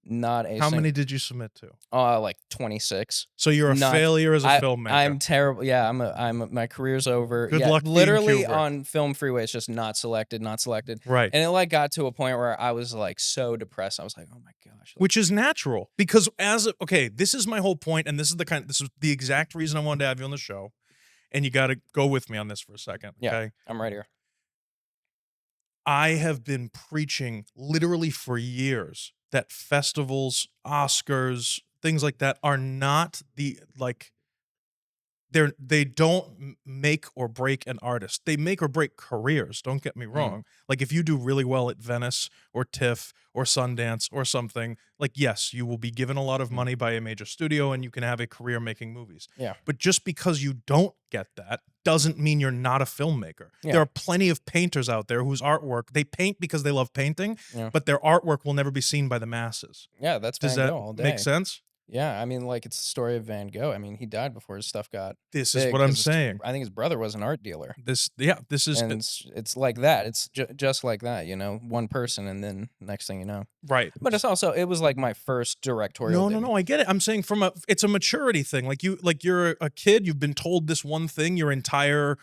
Not a How many single did you submit to? like 26. So you're a Not failure as a filmmaker. I'm terrible. Yeah, my career's over. Good Yeah, luck being literally Kubrick. on Film Freeway, it's just not selected, not selected. Right. And it like got to a point where I was like so depressed. I was like, "Oh my gosh." Like, Which is natural because okay, this is my whole point, and this is the exact reason I wanted to have you on the show, and you gotta go with me on this for a second, yeah, okay? I'm right here. I have been preaching literally for years that festivals, Oscars, things like that are not the like they don't make or break an artist. They make or break careers, don't get me Mm, wrong. Like if you do really well at Venice or TIFF or Sundance or something, like yes, you will be given a lot of mm, money by a major studio and you can have a career making movies. yeah, But just because you don't get that doesn't mean you're not a filmmaker. There yeah, are plenty of painters out there whose artwork, they paint because they love painting, yeah, but their artwork will never be seen by the masses. yeah. That's Does Van that Gogh all make day. sense? Yeah, I mean, like it's the story of Van Gogh. I mean, he died before his stuff got This is big what I'm because saying. I think his brother was an art dealer. This is And it's like that. It's just like that, one person, and then next thing you know. right. But it's also it was like my first directorial No, no, debut. no, I get it. I'm saying it's a maturity thing. Like you're a kid, you've been told this one thing your entire,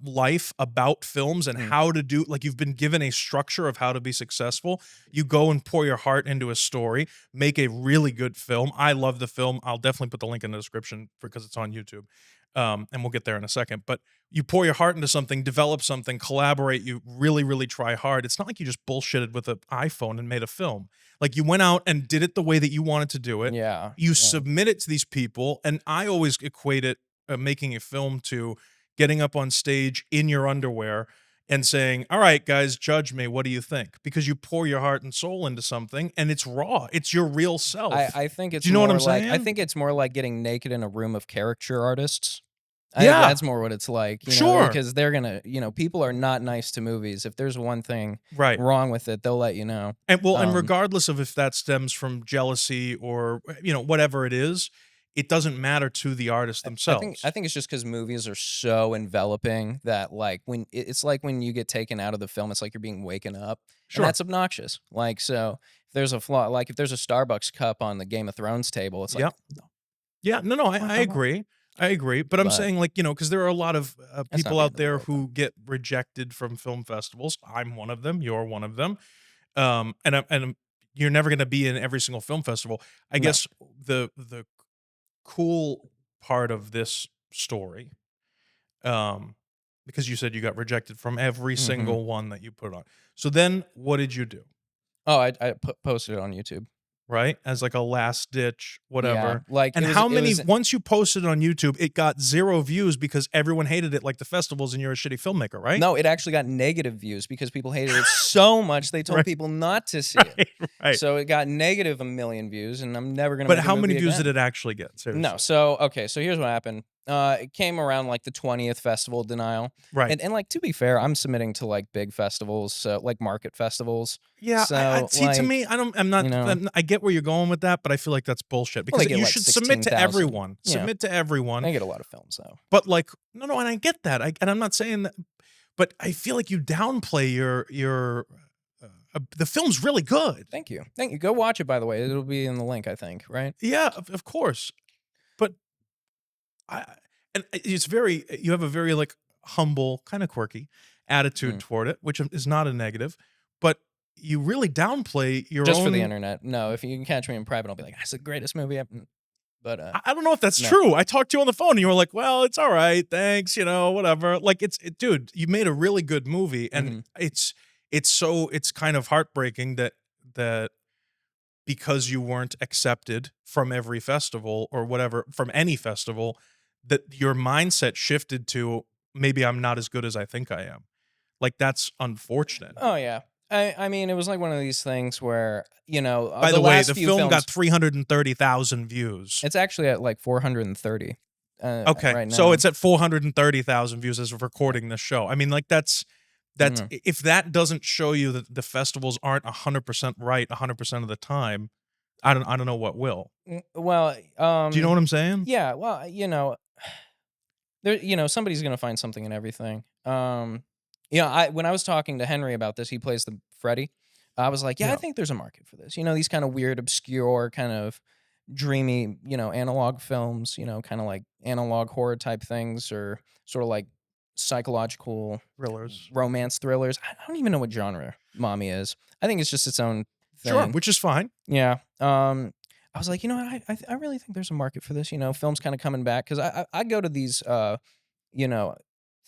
life about films and Mm, how to do like you've been given a structure of how to be successful. You go and pour your heart into a story, make a really good film. I love the film. I'll definitely put the link in the description because it's on YouTube. And we'll get there in a second. But you pour your heart into something, develop something, collaborate, you really, really try hard. It's not like you just bullshitted with an iPhone and made a film. Like you went out and did it the way that you wanted to do it. yeah, You yeah. submit it to these people, and I always equate it making a film to getting up on stage in your underwear and saying, "All right, guys, judge me. What do you think?" Because you pour your heart and soul into something, and it's raw. It's your real self. I think Do it's you know what I'm more like I saying? think it's more like getting naked in a room of caricature artists. I think Yeah, that's more what it's like, sure. because they're gonna, people are not nice to movies. If there's one thing Right. wrong with it, they'll let you know. And Um, regardless of if that stems from jealousy or whatever it is, it doesn't matter to the artist I themselves. think it's just because movies are so enveloping that like it's like when you get taken out of the film, it's like you're being waken up, and Sure. that's obnoxious. Like so, if there's a flaw, like if there's a Starbucks cup on the Game of Thrones table, it's like Yep. Yeah. No, no, what I the fuck? agree. I agree. But I'm But saying, like, because there are a lot of that's not people the out end of the there world, though. who get rejected from film festivals. I'm one of them. You're one of them. You're never going to be in every single film festival. I No. guess the cool part of this story, um, because you said you got rejected from every Hmm. single one that you put on. So then what did you do? Oh, I posted it on YouTube. Right? As like a last ditch, Yeah, whatever. like And how it many was once you posted it on YouTube, it got 0 views because everyone hated it like the festivals and you're a shitty filmmaker, right? no, it actually got negative views because people hated it so much they told Right, people not to see it. right, right. So it got negative a million views, and I'm never gonna But make a how many movie views did again. it actually get? No. Seriously. So okay. So here's what happened. It came around like the 20th festival denial, Right. and like to be fair, I'm submitting to like big festivals, so like market festivals. Yeah, I So see, to like me, I'm not I get where you're going with that, but I feel like that's bullshit well, they because get you like should submit to 16,000. everyone. Yeah, Submit to everyone. they get a lot of films though. But like no, no, and I get that. And I'm not saying that, but I feel like you downplay your the film's really good. Thank you, thank you. Go watch it by the way. It'll be in the link, I think. Right? Yeah, of course. But I and it's very you have a very like humble, kind of quirky attitude Mm. toward it, which is not a negative, but you really downplay your Just for the own. internet. No, if you can catch me in private, I'll be like, "That's the greatest movie ever." But I don't know if that's no. true. I talked to you on the phone and you were like, "Well, it's all right. Thanks, whatever." Like dude, you made a really good movie and Mhm. it's kind of heartbreaking that because you weren't accepted from every festival or whatever, from any festival, that your mindset shifted to maybe I'm not as good as I think I am. Like that's unfortunate. Oh yeah. I mean, it was like one of these things where By the the way, last the few film got films. 330,000 views. It's actually at like 430 Okay, right so now. it's at 430,000 views as of recording this show. I mean, like that's Mm. if that doesn't show you that the festivals aren't 100% right 100% of the time, I don't know what will. Well, Do you know what I'm saying? yeah. Well, there, somebody's gonna find something in everything. I when I was talking to Henry about this, he plays the Freddy. I was like, yeah, I Yeah. think there's a market for this. These kind of weird, obscure, kind of dreamy, analog films. Kind of like analog horror type things, or sort of like psychological Thrillers. romance thrillers. I don't even know what genre Mommy is. I think it's just its own Sure, thing. which is fine. Yeah. I was like, I really think there's a market for this. Films kind of coming back because I go to these you know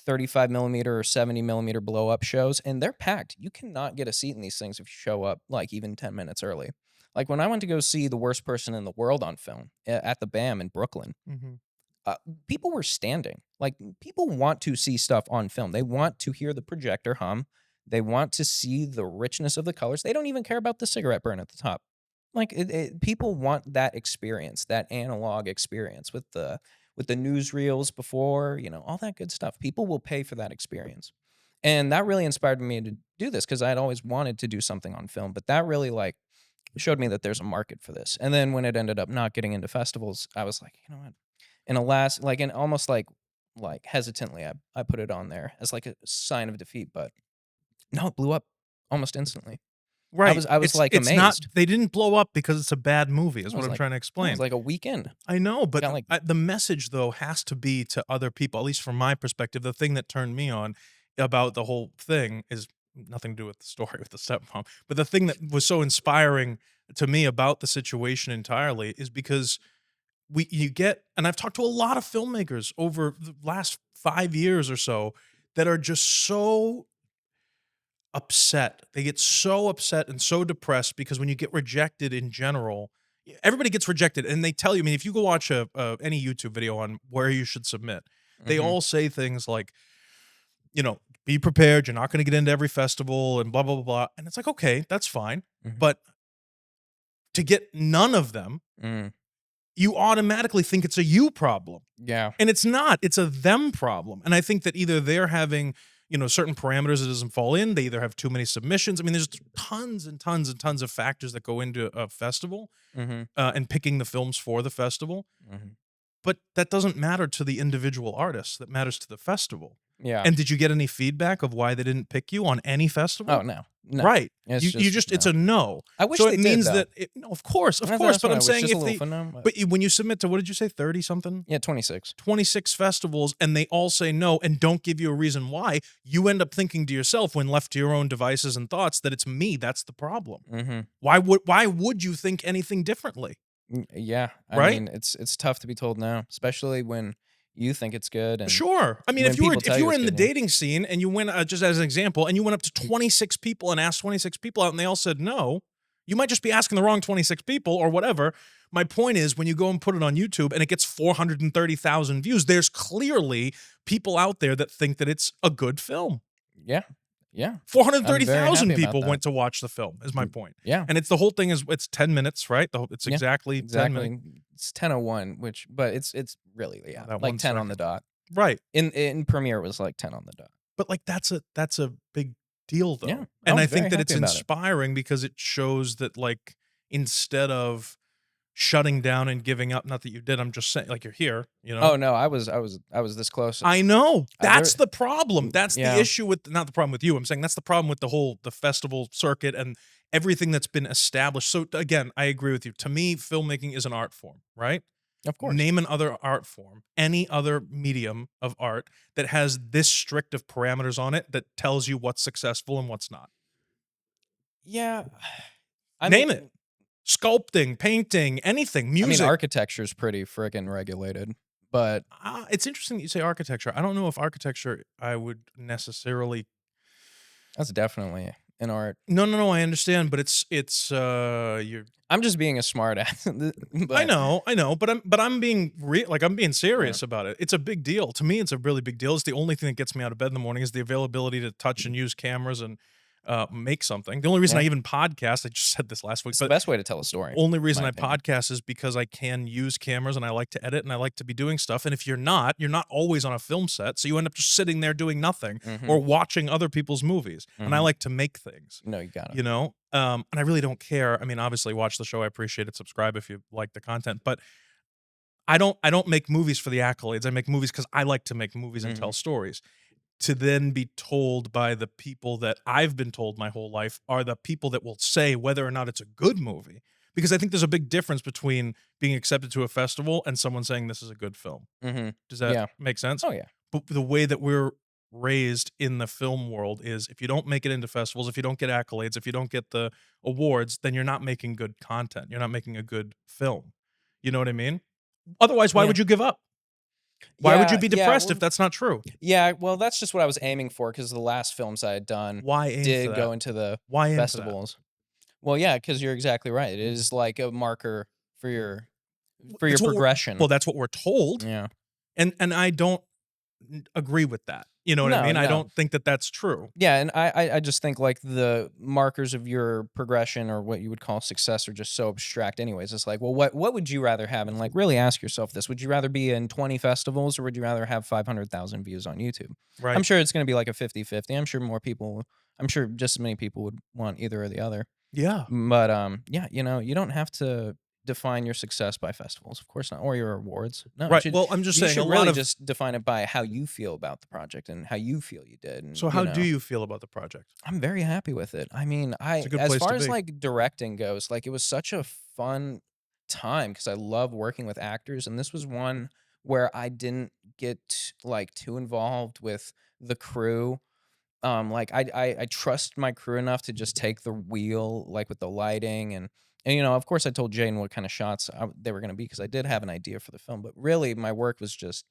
35 millimeter or 70 millimeter blow up shows, and they're packed. You cannot get a seat in these things if you show up like even 10 minutes early. Like when I went to go see The Worst Person in the World on film at the BAM in Brooklyn, Mhm. uh, people were standing. Like people want to see stuff on film. They want to hear the projector hum. They want to see the richness of the colors. They don't even care about the cigarette burn at the top. Like people want that experience, that analog experience with the newsreels before, all that good stuff. People will pay for that experience. And that really inspired me to do this because I'd always wanted to do something on film, but that really like showed me that there's a market for this. And then when it ended up not getting into festivals, I was like, you know what? In a last like and almost like hesitantly I put it on there as like a sign of defeat, but no, it blew up almost instantly. I Right. was I was like It's not amazed. they didn't blow up because it's a bad movie is It what was I'm like trying to it was explain. like a weekend. I know, I but got like the message though has to be to other people, at least from my perspective. The thing that turned me on about the whole thing is nothing to do with the story with the stepmom, but the thing that was so inspiring to me about the situation entirely is because you get, and I've talked to a lot of filmmakers over the last 5 years or so that are just so upset. They get so upset and so depressed because when you get rejected in general, everybody gets rejected, and they tell you. I mean, if you go watch any YouTube video on where you should submit, they mhm, all say things like, be prepared. You're not going to get into every festival, and blah blah blah blah. And it's like, okay, that's fine, mhm, but to get none of them, mm, you automatically think it's a you problem. yeah, And it's not, it's a them problem. And I think that either they're having, certain parameters that doesn't fall in, they either have too many submissions. I mean, there's tons and tons and tons of factors that go into a festival mhm, and picking the films for the festival. mhm, But that doesn't matter to the individual artist, that matters to the festival. yeah. And did you get any feedback of why they didn't pick you on any Oh, festival? no, no. Right. It's You just just it's no. a no. I wish So it they did, means though. that no, of course, of That's course. that's But what I I'm wish, saying just a if little they footnote, but when you submit to, what did you say, 30 something? yeah, 26. 26 festivals and they all say no and don't give you a reason why, you end up thinking to yourself when left to your own devices and thoughts that it's me that's the problem. Mhm. Why would you think anything differently? Yeah, I Right? mean, it's tough to be told no, especially when you think it's good and Sure. I mean, when if you were people tell if you you were it's in the good, yeah. dating scene and you went, just as an example, and you went up to 26 people and asked 26 people out and they all said no, you might just be asking the wrong 26 people or whatever. My point is, when you go and put it on YouTube and it gets 430,000 views, there's clearly people out there that think that it's a good film. Yeah, yeah. I'm very happy 430,000 about people that. went to watch the film is my point. Yeah, And it's the whole thing is it's 10 minutes, right? It's yeah, exactly 10 minutes. exactly. It's 10:01, but it's really, Oh, yeah, that like 1 10 on the second. dot. Right. In Premiere, it was like 10 on the dot. But like that's a big deal Yeah, though. I And was I think very that happy it's about it. inspiring because it shows that like instead of shutting down and giving up, not that you did, I'm just saying like you're here, you know? Oh, no, I was this close. I know. That's There the problem. That's the yeah. issue with, not the problem with you. I'm saying that's the problem with the festival circuit and everything that's been established. So again, I agree with you. To me, filmmaking is an art form, right? Of course. Name another art form, any other medium of art that has this strict of parameters on it that tells you what's successful and what's not. Yeah. I mean, Name it. sculpting, painting, anything, I mean, music. architecture's pretty friggin' regulated, but It's interesting that you say architecture. I don't know if architecture I would necessarily. that's definitely an art. No. I understand, but you're. I'm just being a smart ass, I but know, but I'm being I'm being yeah. serious about it. It's a big deal to me. It's a really big deal. It's the only thing that gets me out of bed in the morning is the availability to touch and use cameras and make something. The only reason I Yeah. even podcast, I just said this last week, It's the but best way to tell a story, only in reason my I opinion. podcast is because I can use cameras and I like to edit and I like to be doing stuff. And if you're not always on a film set, so you end up just sitting there doing nothing or Mhm, watching other people's movies. And I mhm. like to make things, No, you gotta. you know? And I really don't care. I mean, obviously watch the show. I appreciate it. Subscribe if you like the content, but I don't make movies for the accolades. I make movies because I like to make movies and tell Mhm, stories. To then be told by the people that I've been told my whole life are the people that will say whether or not it's a good movie. Because I think there's a big difference between being accepted to a festival and someone saying this is a good film. mhm. Does that Yeah. make sense? Oh, yeah. But the way that we're raised in the film world is if you don't make it into festivals, if you don't get accolades, if you don't get the awards, then you're not making good content. You're not making a good film. You know what I mean? Otherwise, why Yeah. would you give up? Why would you Yeah, be yeah, depressed if well that's not true? yeah, well, that's just what I was aiming for because the last films I had done Why aim for did that? go into the Why aim for that? festivals. Well, yeah, because 'cause you're exactly right. It is like a marker for your That's what we're progression. well, that's what we're told, Yeah. and I don't agree with that. You know what I No, mean? I no. don't think that that's true. Yeah, and I just think, like, the markers of your progression or what you would call success are just so abstract anyways. It's like, well, what would you rather have? And, like, really ask yourself this. Would you rather be in 20 festivals or would you rather have 500,000 views on YouTube? I'm Right. sure it's gonna be like a 50-50. I'm sure just as many people would want either or the other. Yeah. But, yeah, you don't have to define your success by festivals, of course not, or your awards. No, Right. Well, I'm just you saying a should lot really of just define it by how you feel about the project and how you feel you did, and, so how do you feel about the project? I'm very happy with it. I mean, It's a I good as place to far as, be. like, directing goes, like, it was such a fun time because I love working with actors, and this was one where I didn't get, like, too involved with the crew. Like, I trust my crew enough to just take the wheel, like, with the lighting and, of course, I told Jane what kinda shots they were gonna be because I did have an idea for the film, but really my work was just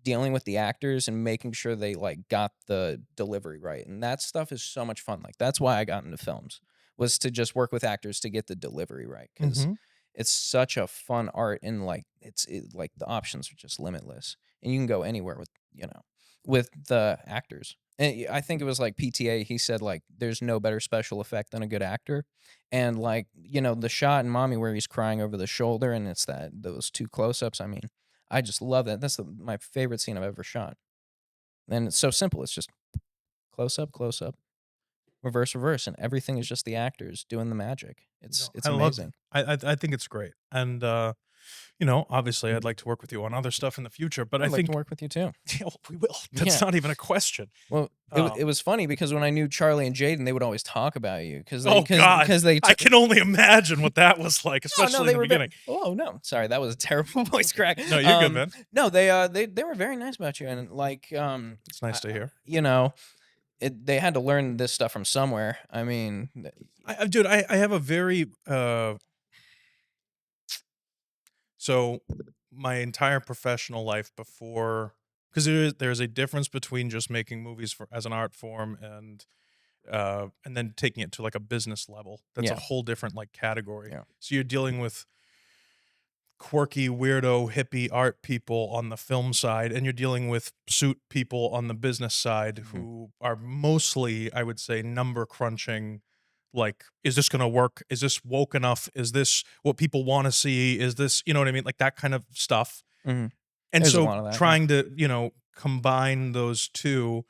dealing with the actors and making sure they, like, got the delivery right, and that stuff is so much fun, like, that's why I got into films, was to just work with actors to get the delivery right because Mhm. it's such a fun art and, like, like, the options are just limitless, and you can go anywhere with the actors. And I think it was, like, PTA, he said, like, "There's no better special effect than a good actor," and, like, the shot in Mommy where he's crying over the shoulder and it's those 2 close-ups, I mean, I just love that. That's my favorite scene I've ever shot. And it's so simple. It's just close up, reverse, reverse, and everything is just the actors doing the magic. It's No, it's I love amazing. I think it's great. And obviously I'd like to work with you on other stuff in the future, but I I'd like to think work with you too. yeah, we will. That's Yeah. not even a question. Well, it Um, was funny because when I knew Charlie and Jaden, they would always talk about you because they oh god. because they I took. can only imagine what that was like, Oh no, especially in they the were very. beginning. Oh no, sorry, that was a terrible voice crack. No, you're good, man. No, they were very nice about you and like It's nice to hear. you know, they had to learn this stuff from somewhere. I mean, Dude, I have a very so my entire professional life before because there's a difference between just making movies for as an art form and then taking it to like a business level. That's a yeah, whole different like category. yeah. So you're dealing with quirky, weirdo, hippie art people on the film side, and you're dealing with suit people on the business side Mhm. who are mostly, I would say, number crunching. Like, is this going to work? Is this woke enough? Is this what people want to see? Is this, you know what I mean? Like that kind of stuff. Mhm. And There's a so lot of that, yeah. trying to, combine those two,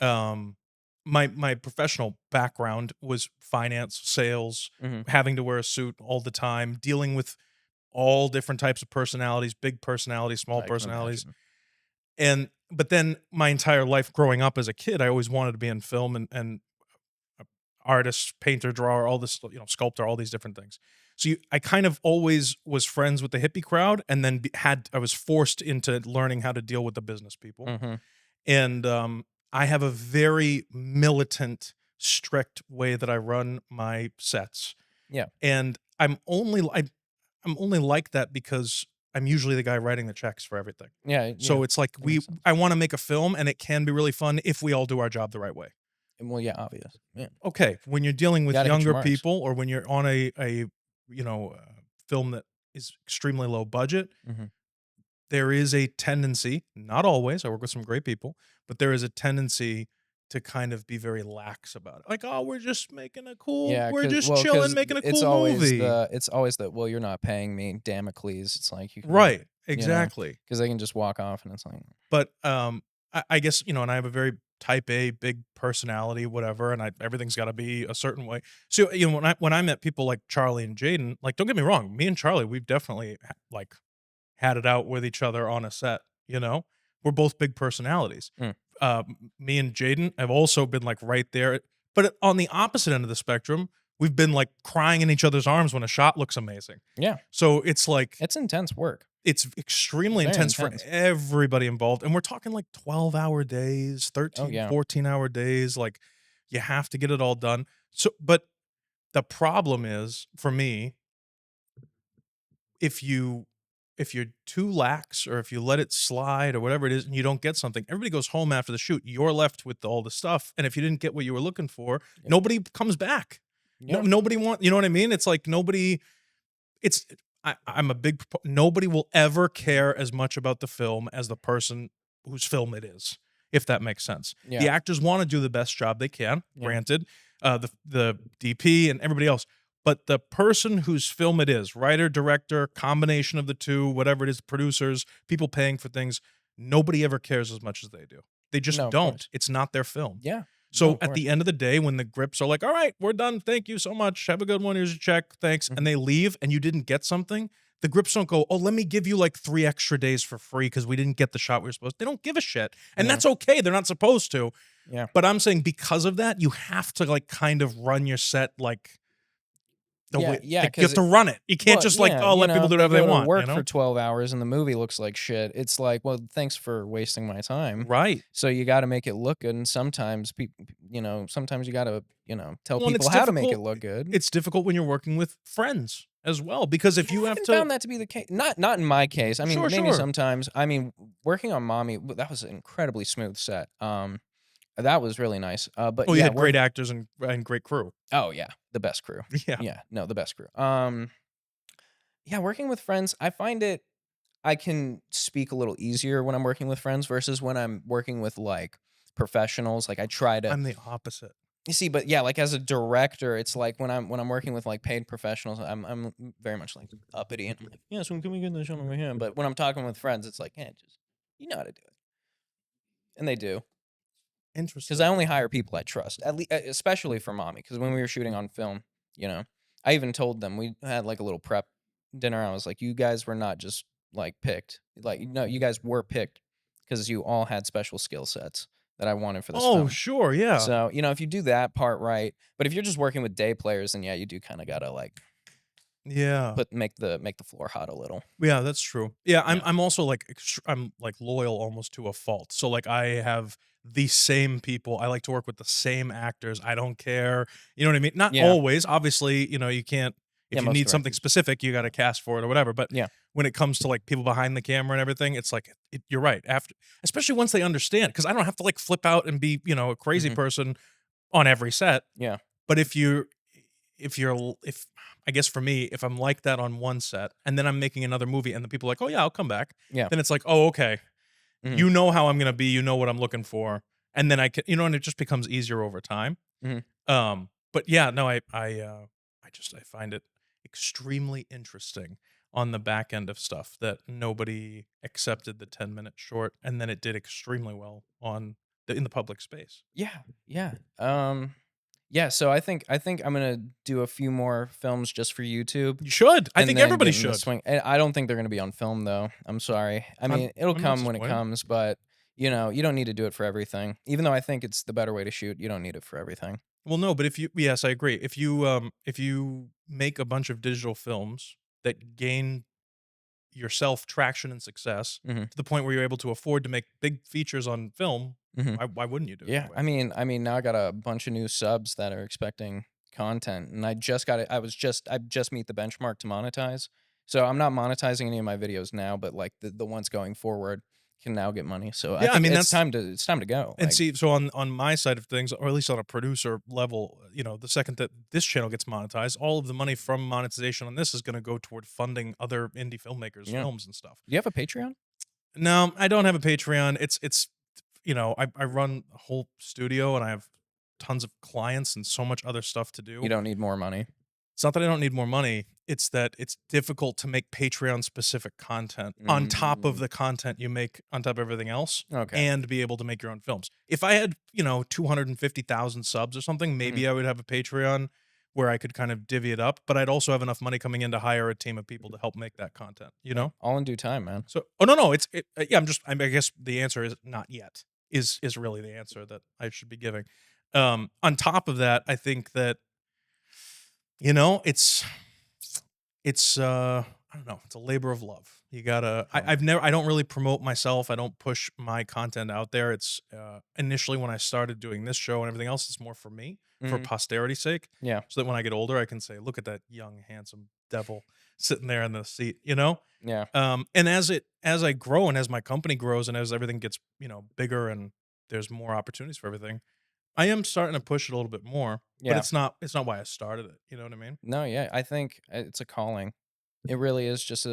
um, my professional background was finance, sales, Mhm. having to wear a suit all the time, dealing with all different types of personalities, big personalities, small I can personalities. imagine. And but then my entire life growing up as a kid, I always wanted to be in film and artist, painter, drawer, all this, sculptor, all these different things. So I kind of always was friends with the hippie crowd, and then I was forced into learning how to deal with the business people. Mhm. And I have a very militant, strict way that I run my sets. Yeah. And I'm only I'm only like that because I'm usually the guy writing the checks for everything. Yeah, yeah, So it's like that makes sense. I wanna make a film, and it can be really fun if we all do our job the right way. And well, yeah, obvious. Yeah. Okay, when you're dealing with Gotta hit your younger marks. people or when you're on a, film that is extremely low budget, Mhm. there is a tendency, not always, I work with some great people, but there is a tendency to kind of be very lax about it. Like, "Oh, Yeah, we're cause just well, chilling, cause making a it's cool always movie." the it's always the, "Well, you're not paying me, Damocles." It's like you can Right, you know, exactly. because they can just walk off and it's like But, I guess, and I have a very type A, big personality, whatever, and everything's gotta be a certain way. So, when I met people like Charlie and Jaden, like, don't get me wrong, me and Charlie, we've definitely had it out with each other on a set, you know? We're both big personalities. mm, Me and Jaden have also been, like, right there, but on the opposite end of the spectrum, we've been, like, crying in each other's arms when a shot looks amazing. yeah, So, it's like it's intense work. it's It's extremely very intense for intense. everybody involved, and we're talking, like, 12-hour days, Oh, 13, yeah. 14-hour days, like, you have to get it all done. So but the problem is, for me, if you if you're too lax or if you let it slide or whatever it is and you don't get something, everybody goes home after the shoot. You're left with all the stuff, and if you didn't get what you were looking for, Yep. nobody comes back. No, Yeah. nobody you know what I mean? It's like nobody it's I'm a big nobody will ever care as much about the film as the person whose film it is, if that makes sense. The Yeah. actors wanna do the best job they can, Yeah. granted, the DP and everybody else, but the person whose film it is, writer, director, combination of the 2, whatever it is, producers, people paying for things, nobody ever cares as much as they do. They No, just of don't. course. It's not their film. Yeah. No, So of at course. the end of the day, when the grips are like, "All right, we're done. Thank you so much. Have a good one. Here's your check. Thanks." Mhm. And they leave and you didn't get something, the grips don't go, "Oh, let me give you like 3 extra days for free because we didn't get the shot we were supposed." They don't give a shit. And Yeah. that's okay. They're not supposed to. Yeah. But I'm saying because of that, you have to like kind of run your set like the Yeah, way yeah, like you have 'cause to run it. You can't well, just like, yeah, oh, let people do they whatever they go to want, you work for know? 12 hours and the movie looks like shit. It's like, well, thanks for wasting my time. Right. So you got to make it look good, and sometimes people, sometimes you got to, tell Well, and people how to make it look good. it's difficult when you're working with friends as well because if Yeah, you I have haven't to found that to be the case. Not in my case. I mean, Sure, maybe sure. sometimes. I mean, working on Mommy, that was an incredibly smooth set. That was really nice. But Well, you yeah, had great work. actors and great crew. Oh yeah, the best crew. Yeah. Yeah, no, the best crew. Yeah, working with friends, I find I can speak a little easier when I'm working with friends versus when I'm working with like professionals. Like I try to I'm the opposite. you see, but yeah, like as a director, it's like when I'm working with like paid professionals, I'm very much like uppity and I'm like, yeah, so can we get this shot over here? But when I'm talking with friends, it's like, yeah, just you know how to do it, and they do because I Interesting. only hire people I trust, at least especially for mommy. Because when we were shooting on film, you know, I even told them we had like a little prep dinner. I was like, you guys were not just like picked, like no, you guys were picked because you all had special skill sets that I wanted for this Oh, film. sure, yeah. So, if you do that part right, but if you're just working with day players, then yeah, you do kind of gotta like Yeah. make the floor hot a little. Yeah, that's true. Yeah, Yeah. I'm also, like, I'm, like, loyal almost to a fault. So, like, I have the same people. I like to work with the same actors. I don't care. You know what I mean? Not Yeah. always. Obviously, you can't Yeah. if you Most need something directors. specific, you gotta cast for it or whatever, but Yeah. when it comes to, like, people behind the camera and everything, it's like you're right. After especially once they understand, because I don't have to, like, flip out and be, a crazy Hmm. person on every set. Yeah. But if I guess for me, if I'm like that on one set and then I'm making another movie and the people are like, "Oh yeah, I'll come back." Yeah. Then it's like, "Oh, okay. Hmm. You know how I'm gonna be, you know what I'm looking for." And then I can and it just becomes easier over time. Hmm. But yeah, no, I find it extremely interesting on the back end of stuff that nobody accepted the 10-minute short and then it did extremely well in the public space. Yeah. Yeah. Yeah. So I think I'm gonna do a few more films just for YouTube, You should. I and think then everybody get in the should. swing. And I don't think they're gonna be on film though. I'm sorry. I mean, it'll I'm not come when it disappointed. comes, but you don't need to do it for everything. Even though I think it's the better way to shoot, you don't need it for everything. Well, no, but if you yes, I agree. If you make a bunch of digital films that gain yourself traction and success Hmm. to the point where you're able to afford to make big features on film, Hmm. why wouldn't you do it Yeah, that way? I mean, now I got a bunch of new subs that are expecting content, and I just got it. I just meet the benchmark to monetize. So I'm not monetizing any of my videos now, but like the ones going forward can now get money. So I Yeah, I think mean, that's it's time to go. and Like, see, so on my side of things, or at least on a producer level, the second that this channel gets monetized, all of the money from monetization on this is gonna go toward funding other indie filmmakers' yeah. films and stuff. Do you have a Patreon? No, I don't have a Patreon. I run a whole studio and I have tons of clients and so much other stuff to You do. don't need more money. It's not that I don't need more money, it's that it's difficult to make Patreon specific content on top of Mm, the content you make on top of everything else okay. and be able to make your own films. If I had, 250,000 subs or something, Mhm. maybe I would have a Patreon where I could kind of divvy it up, but I'd also have enough money coming in to hire a team of people to help make that content, you Yeah, know? all in due time, man. So oh, no, no, yeah, I guess the answer is not yet, is really the answer that I should be giving. On top of that, I think that, you know, I don't know, it's a labor of love. You gotta Totally. I don't really promote myself, I don't push my content out there. It's, initially when I started doing this show and everything else, it's more for me, for Mhm. posterity's sake, Yeah. so that when I get older, I can say, "Look at that young, handsome devil sitting there in the seat," you know? Yeah. And as I grow and as my company grows and as everything gets, bigger and there's more opportunities for everything, I am starting to push it a little bit more, but Yeah. it's not why I started it, you know what I mean? No, yeah, I think it's a calling. It really is just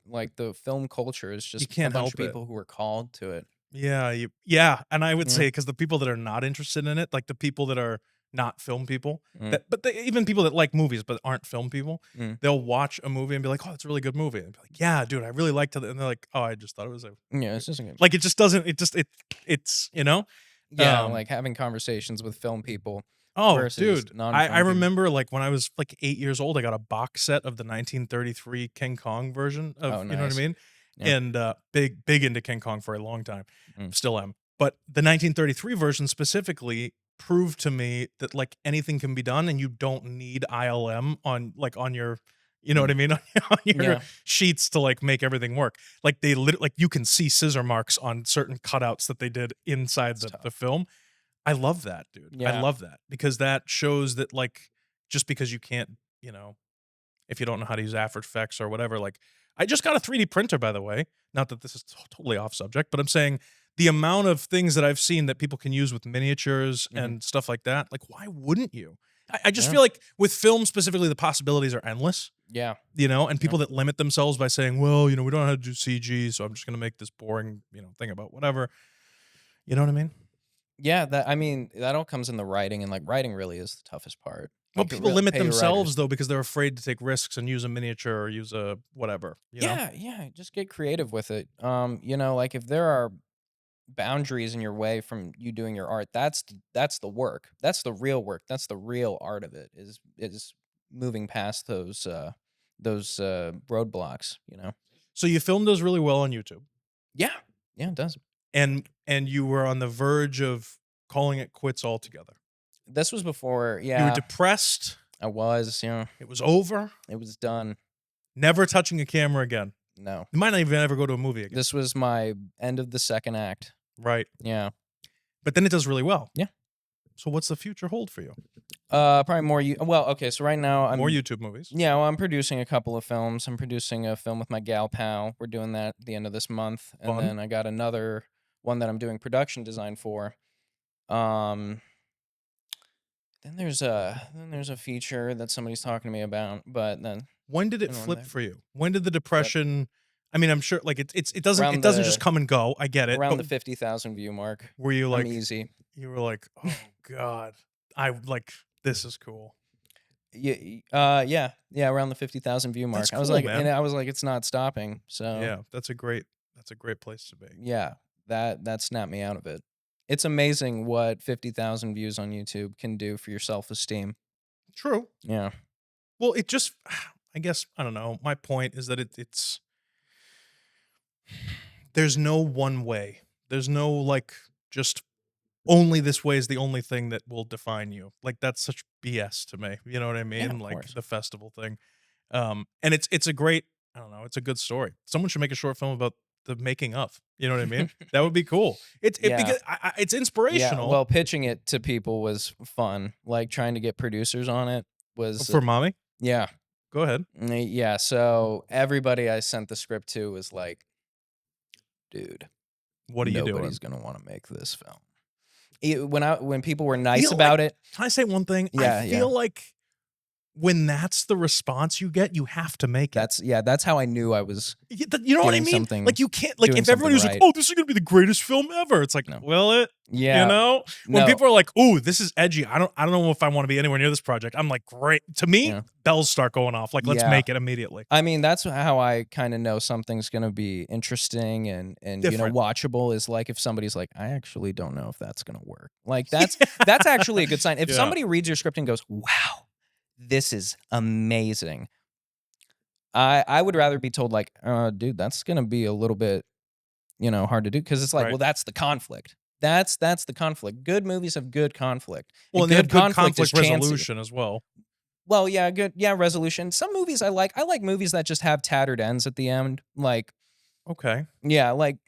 like the film culture is You just a can't bunch of help it. people who are called to it. Yeah, and I would Yeah. say because the people that are not interested in it, like the people that are not film people, Mm, even people that like movies but aren't film people, mm. they'll watch a movie and be like, "Oh, it's a really good movie," and be like, "Yeah, dude, I really liked it," and they're like, "Oh, I just thought it was a," Yeah, this isn't good. like it just doesn't, it just it's, Yeah, um like having conversations with film people Oh, versus dude, I non-film people. remember, like, when I was, like, 8 years old, I got a box set of the 1933 King Kong version of, Oh, you know what I nice. mean? Yeah. And, big into King Kong for a long time, Mm, still am. But the 1933 version specifically proved to me that, like, anything can be done and you don't need ILM on, like, on your, you know what mm. I mean? On your Yeah. sheets to, like, make everything work. Like, like, you can see scissor marks on certain cutouts that they did inside It's the tough. film. I love that, dude. I Yeah. love that because that shows that, like, just because you can't, you know, if you don't know how to use After Effects or whatever, like, I just got a 3D printer, by the way. Not that this is totally off subject, but I'm saying the amount of things that I've seen that people can use with miniatures Mhm. and stuff like that, like, why wouldn't you? I just Yeah. feel like with film specifically, the possibilities are endless, Yeah. and Yeah. people that limit themselves by saying, well, we don't know how to do CG, so I'm just going to make this boring, thing about whatever. You know what I mean? Yeah, that I mean, that all comes in the writing, and like writing really is the toughest part. Well, Like, people limit pay your writers. themselves though because they're afraid to take risks and use a miniature or use a whatever, you know? Yeah, yeah, just get creative with it. Like if there are boundaries in your way from you doing your art, that's the work. That's the real work. That's the real art of it is moving past those roadblocks, you know. So you filmed those really well on YouTube, Yeah. Yeah, it does. and you were on the verge of calling it quits altogether. This was before, You were yeah, depressed, I was, it was over, it was done. never touching a camera again. No. You might not even ever go to a movie again. This was my end of the second act. Right. Yeah. But then it does really well. Yeah. So what's the future hold for you? Probably more you well, okay, so right now More I'm YouTube movies. yeah, well, I'm producing a couple of films. I'm producing a film with my gal pal. We're doing that at the end of this month, and Fun. then I got another one that I'm doing production design for. Um, then there's a feature that somebody's talking to me about, but then When did it you know, and flip then for you? When did the flip depression, I mean, I'm sure like it around doesn't just the come and go. I get it. around But the 50,000 view mark. were you I'm like easy. you were like, "Oh god. I like this is cool." Yeah, yeah, yeah, around the 50,000 view That's mark. cool, And man. I was like, it's not stopping. So Yeah, that's a great place to be. yeah, that snapped me out of it. It's amazing what 50,000 views on YouTube can do for your self-esteem. True. Yeah. Well, it just I guess I don't know. My point is that it's there's no one way. There's no like just only this way is the only thing that will define you. Like that's such BS to me. You know what I Yeah, mean? of Like course. the festival thing. And it's a great, I don't know, it's a good story. Someone should make a short film about the making of. You know what I mean? That would be cool. Yeah. Because it's Yeah, inspirational well, pitching it to people was fun. Like trying to get producers on it was for mommy. yeah. Go ahead. Yeah, so everybody I sent the script to was like, "Dude, What are you doing? nobody's going to want to make this film." When people were I nice feel like, about it, can I say one thing? I yeah, yeah. feel like when that's the response you get, you have to make it. That's how I knew I was You know what I doing mean? something Like you can't like doing if everybody was something like, right. "Oh, this is gonna be the greatest film ever," it's like, No. will it? Yeah. You know? When No. people are like, "Ooh, this is edgy. I don't know if I want to be anywhere near this project." I'm like, "Great." To me, Yeah. bells start going off. Like, let's Yeah. make it immediately. I mean, that's how I kind of know something's going to be interesting and Different. watchable is like if somebody's like, "I actually don't know if that's going to work." Like that's actually a good sign. If Yeah. somebody reads your script and goes, "Wow, this is amazing." I would rather be told like, dude, that's going to be a little bit, hard to do because it's like, Right. well, that's the conflict. That's the conflict. Good movies have good conflict. Well, and they have good conflict is chancy. resolution as well. Well, yeah, good. Yeah, resolution. Some movies I like. I like movies that just have tattered ends at the end. Like, Okay. yeah, like,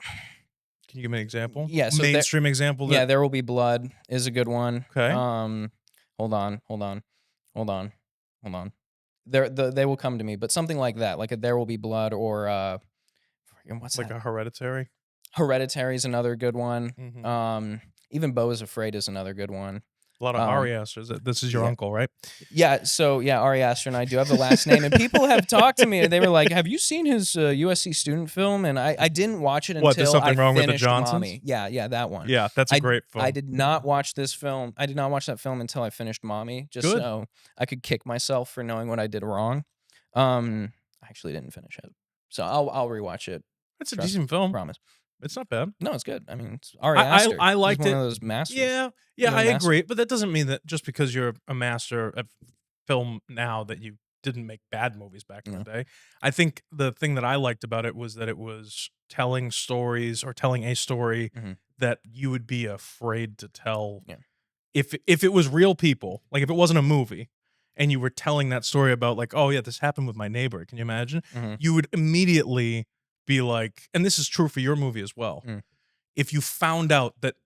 Can you give me an example? yeah. So Mainstream example. yeah, That, There Will Be Blood is a good one. Okay. Hold on. They will come to me, but something like that, like a There Will Be Blood or what's like that? a Hereditary. Hereditary is another good one. Mhm. Even Beau is Afraid is another good one. A lot of Ari Aster. This is your yeah. uncle, right? Yeah, so yeah, Ari Aster and I do have the last name, and people have talked to me. They were like, "Have you seen his USC student film?" And I didn't watch it What, There's until Something I Wrong with the finished Johnsons? Mommy. Yeah, that one. Yeah, that's a great film. I did not watch this film. I did not watch that film until I finished Mommy, just Good. so I could kick myself for knowing what I did wrong. I actually didn't finish it, so I'll rewatch it. It's a Trust- decent film. Promise. It's not bad. No, it's good. I mean, it's Ari Aster. I He's liked one it. of those masters. Yeah, You know, I master- agree. But that doesn't mean that just because you're a master of film now that you didn't make bad movies back in the day. I think the thing that I liked about it was that it was telling stories or telling a story Mhm. that you would be afraid to tell. Yeah. If it was real people, like if it wasn't a movie, and you were telling that story about like, oh yeah, this happened with my neighbor. Can you imagine? Mhm. You would immediately be like, and this is true for your movie as well. Mm. If you found out that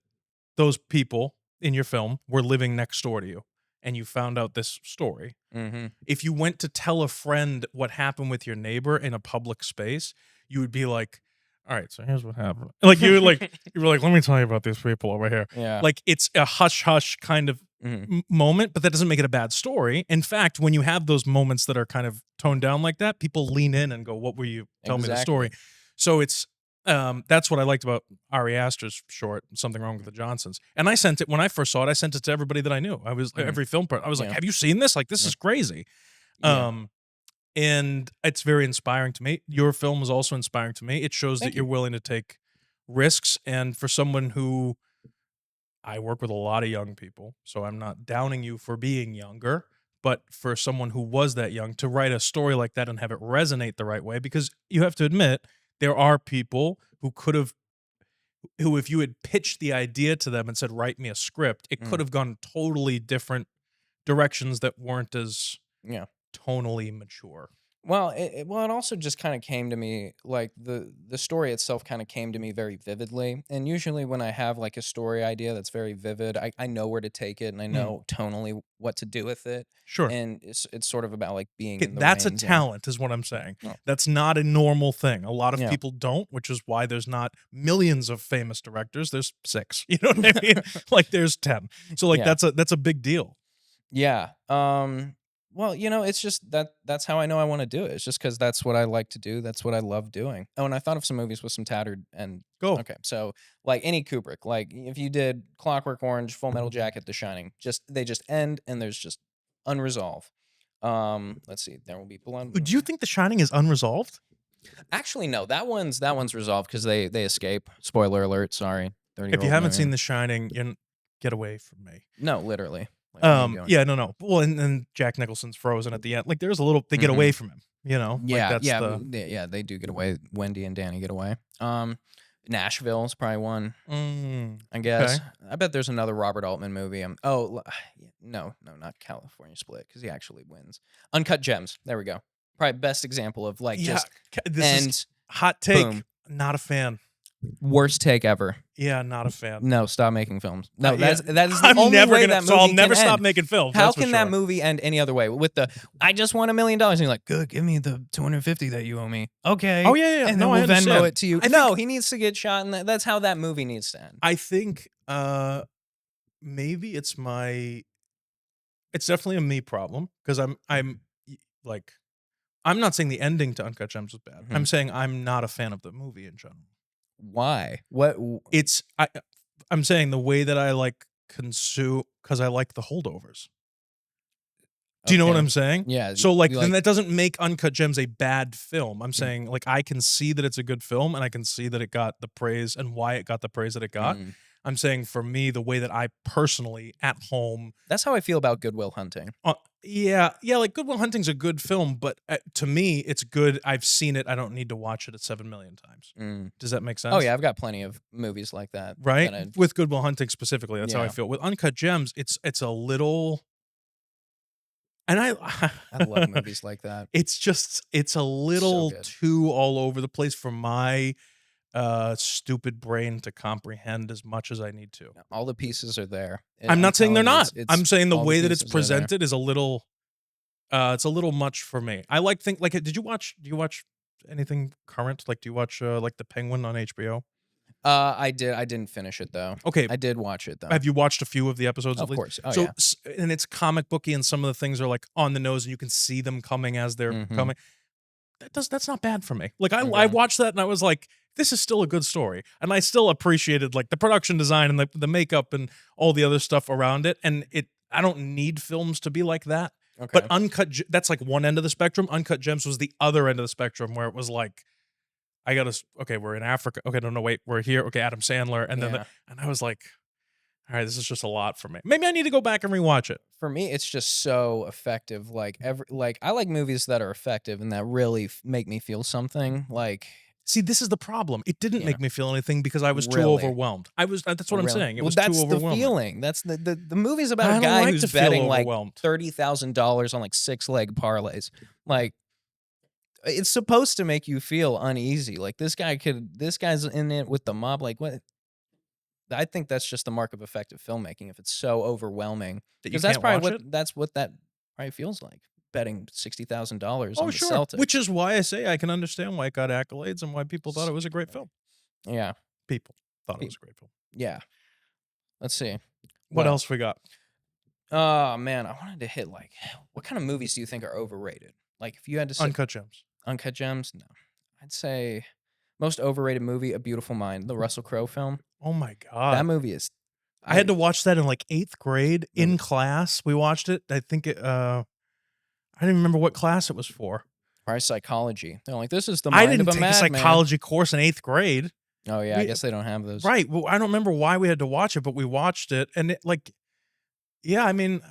those people in your film were living next door to you and you found out this story, Mhm. if you went to tell a friend what happened with your neighbor in a public space, you would be like, all right, so here's what happened. Like you were like, let me tell you about these people over here. Yeah. Like it's a hush hush kind of Mhm. moment, but that doesn't make it a bad story. In fact, when you have those moments that are kind of toned down like that, people lean in and go, what were you telling me the story? So it's that's what I liked about Ari Aster's short, Something Wrong with the Johnsons. And I sent it when I first saw it. I sent it to everybody that I knew. I was every film part. I was like, "Have you seen this? Like, this is crazy." Yeah. And it's very inspiring to me. Your film was also inspiring to me. It shows that you're willing to take risks. And for someone who I work with a lot of young people, so I'm not downing you for being younger, but for someone who was that young to write a story like that and have it resonate the right way, because you have to admit there are people who could have, who if you had pitched the idea to them and said, write me a script, it could have gone totally different directions that weren't as Yeah. tonally mature. Well, it also just kind of came to me like the story itself kind of came to me very vividly. And usually when I have like a story idea that's very vivid, I know where to take it and I know tonally what to do with it. Sure. And it's sort of about like being Okay, in the that's a reins and- talent is what I'm saying. Oh. That's not a normal thing. A lot of Yeah. people don't, which is why there's not millions of famous directors. There's 6. You know what I mean? Like there's 10. So like Yeah. that's a big deal. Yeah. Well, it's just that's how I know I want to do it. It's just because that's what I like to do. That's what I love doing. Oh, and I thought of some movies with some tattered and Go. okay. So like any Kubrick, like if you did Clockwork Orange, Full Metal Jacket, The Shining, they just end and there's just unresolved. Let's see. There Will Be Blood. Do you think The Shining is unresolved? Actually, no. That one's resolved because they escape. Spoiler alert. Sorry. If you haven't seen The Shining, get away from me. No, literally. Like, where are you going? Yeah, no. Well, and Jack Nicholson's frozen at the end. Like there's a little they get away from him, you know? Yeah, like, that's they do get away. Wendy and Danny get away. Nashville is probably one, I guess. okay. I bet there's another Robert Altman movie. No, not California Split because he actually wins. Uncut Gems. There we go. Probably best example of like Yeah, just this is and hot take. boom. Not a fan. Worst take ever. Yeah, not a fan. No, stop making films. No, Yeah, that is the I'm only never way gonna. that So I'll movie never can stop end. making films. How That's for can that sure. movie end any other way? With the I just won $1 million, and you're like, good, give me the 250 that you owe me. Okay. Oh yeah. And No, then I we'll Venmo understand. it to you. I No, think, he needs to get shot, and that's how that movie needs to end. I think maybe it's my. It's definitely a me problem because like I'm not saying the ending to Uncut Gems was bad. I'm Mhm. saying I'm not a fan of the movie in general. Why? What? It's I'm saying the way that I like consume because I like the holdovers. Do you know what Okay. I'm saying? Yeah, So like you then like. that doesn't make Uncut Gems a bad film. I'm Mm, saying like I can see that it's a good film and I can see that it got the praise and why it got the praise that it got. mm. I'm saying for me the way that I personally at home That's how I feel about Good Will Hunting. yeah, like Good Will Hunting's a good film, but to me it's good. I've seen it. I don't need to watch it at 7 million times. Mm. Does that make sense? Oh yeah, I've got plenty of movies like that. Right? That I With Good Will Hunting specifically, that's how I yeah, feel. With Uncut Gems, it's a little and I love movies like that. it's a So little good. too all over the place for my stupid brain to comprehend as much as I need to. All the pieces are there. I'm not saying they're telling you, not. it's I'm saying the all the way that it's pieces are there. presented is a little it's a little much for me. I like think like do you watch anything current? Like do you watch like The Penguin on HBO? I didn't finish it though. Okay, I did watch it though. have you watched a few of the episodes at Of least? course. Oh So yeah. and it's comic booky and some of the things are like on the nose and you can see them coming as they're Mhm. coming. That's not bad for me. Like I Okay. watched that and I was like, this is still a good story, and I still appreciated like the production design and the makeup and all the other stuff around it. And I don't need films to be like that. But Okay. that's like one end of the spectrum. Uncut Gems was the other end of the spectrum where it was like, I gotta okay, we're in Africa. Okay, no, wait, we're here. Okay, Adam Sandler, and then Yeah. and I was like, all right, this is just a lot for me. Maybe I need to go back and rewatch it. For me, it's just so effective. Like I like movies that are effective and that really make me feel something. Like See, this is the problem. It didn't yeah, make me feel anything because I was too really. overwhelmed. That's what I'm Really? saying. It Well, was too that's the overwhelming. feeling. That's the movie's about I a don't guy like who's to feel betting like overwhelmed. $30,000 on like 6-leg parlays. Like it's supposed to make you feel uneasy. Like this guy's in it with the mob. Like what? I think that's just the mark of effective filmmaking if it's so overwhelming. That you Because that's can't probably watch it? what that probably feels like. Betting $60,000 Oh, on the sure. Which Celtics. is why I say I can understand why it got accolades and why people thought it was a great film. Yeah. People thought it Pe- was a great film. Yeah. Let's see. What else we got? Oh man, I wanted to hit like what kind of movies do you think are overrated? Like if you had to say Uncut Gems. Uncut Gems? No. I'd say most overrated movie, A Beautiful Mind, the Russell Crowe film. Oh my That god. movie is I had to watch that in like 8th grade in movie- class. We watched it. I think it I don't even remember what class it was for. probably psychology. They're like, this is the I mind of didn't a take a madman. psychology course in 8th grade. Oh yeah, I We guess they don't have those. Right. Well, I don't remember why we had to watch it, but we watched it and it like yeah, I mean,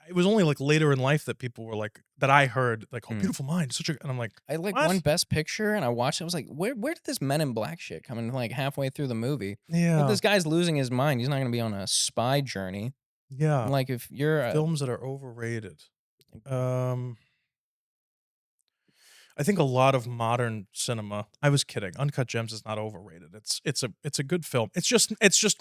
it was only like later in life that people were like that I heard like, "Oh, Hmm. Beautiful Mind." Such a and I'm like, I like "What?" one Best Picture, and I watched it. I was like, where did this Men in Black shit come in? Like halfway through the movie, like, Yeah. this guy's losing his mind. He's not gonna be on a spy journey. Yeah. Like if you're Films that are overrated. Um I think a lot of modern cinema. I was kidding. Uncut Gems is not overrated. It's a good film. It's just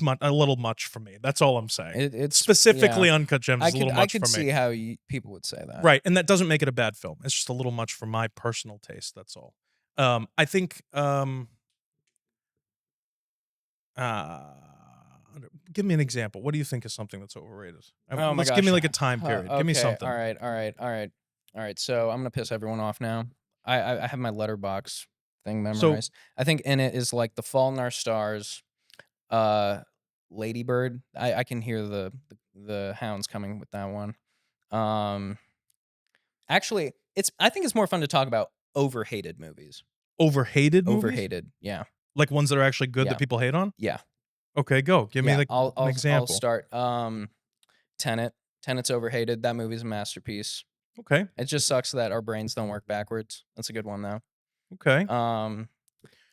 a little much for me. That's all I'm saying. it's Specifically, yeah. Uncut Gems is a little I much could for see me. how people would say that. Right, and that doesn't make it a bad film. It's just a little much for my personal taste. That's all. I think. Uh, Give me an example. What do you think is something that's overrated? Oh my Let's gosh. give me like a time period. Give me Okay. something. All right. All right. All right. All right. So I'm gonna piss everyone off now. I have my letterbox thing So memorized. I think in it is like The Fault in Our Stars, uh, Ladybird. I can hear the hounds coming with that one. Um, actually, I think it's more fun to talk about overhated movies. overhated movies, Overhated. Yeah. like ones that are actually good Yeah. that people hate on. Yeah. Okay, go. Give me Yeah. like I'll an I'll example. start. Tenet. Tenet's overhated. That movie's a masterpiece. Okay. It just sucks that our brains don't work backwards. That's a good one though. Okay.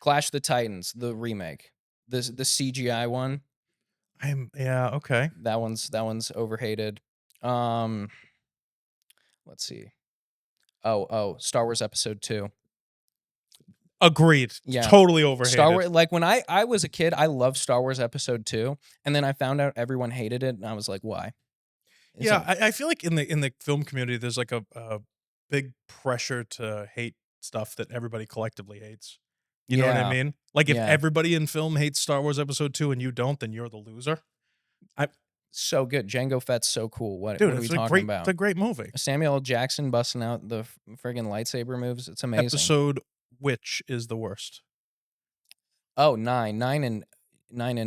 Clash of the Titans, the remake. The CGI one. Yeah, okay. That one's overhated. Let's see. Oh, Star Wars Episode 2. Agreed. Yeah. Totally Star overhated. Wars, like when I was a kid, I loved Star Wars Episode 2, and then I found out everyone hated it, and I was like, why? It's Yeah, a I feel like in the film community, there's like a big pressure to hate stuff that everybody collectively hates. You know what I yeah, mean? Like if yeah. everybody in film hates Star Wars Episode 2 and you don't, then you're the loser. I So good. Jango Fett's so cool. What Dude, are we it's a talking great it's about? a great movie. Samuel L. Jackson busting out the friggin' lightsaber moves. It's amazing. Episode which is the worst? Oh, 9 and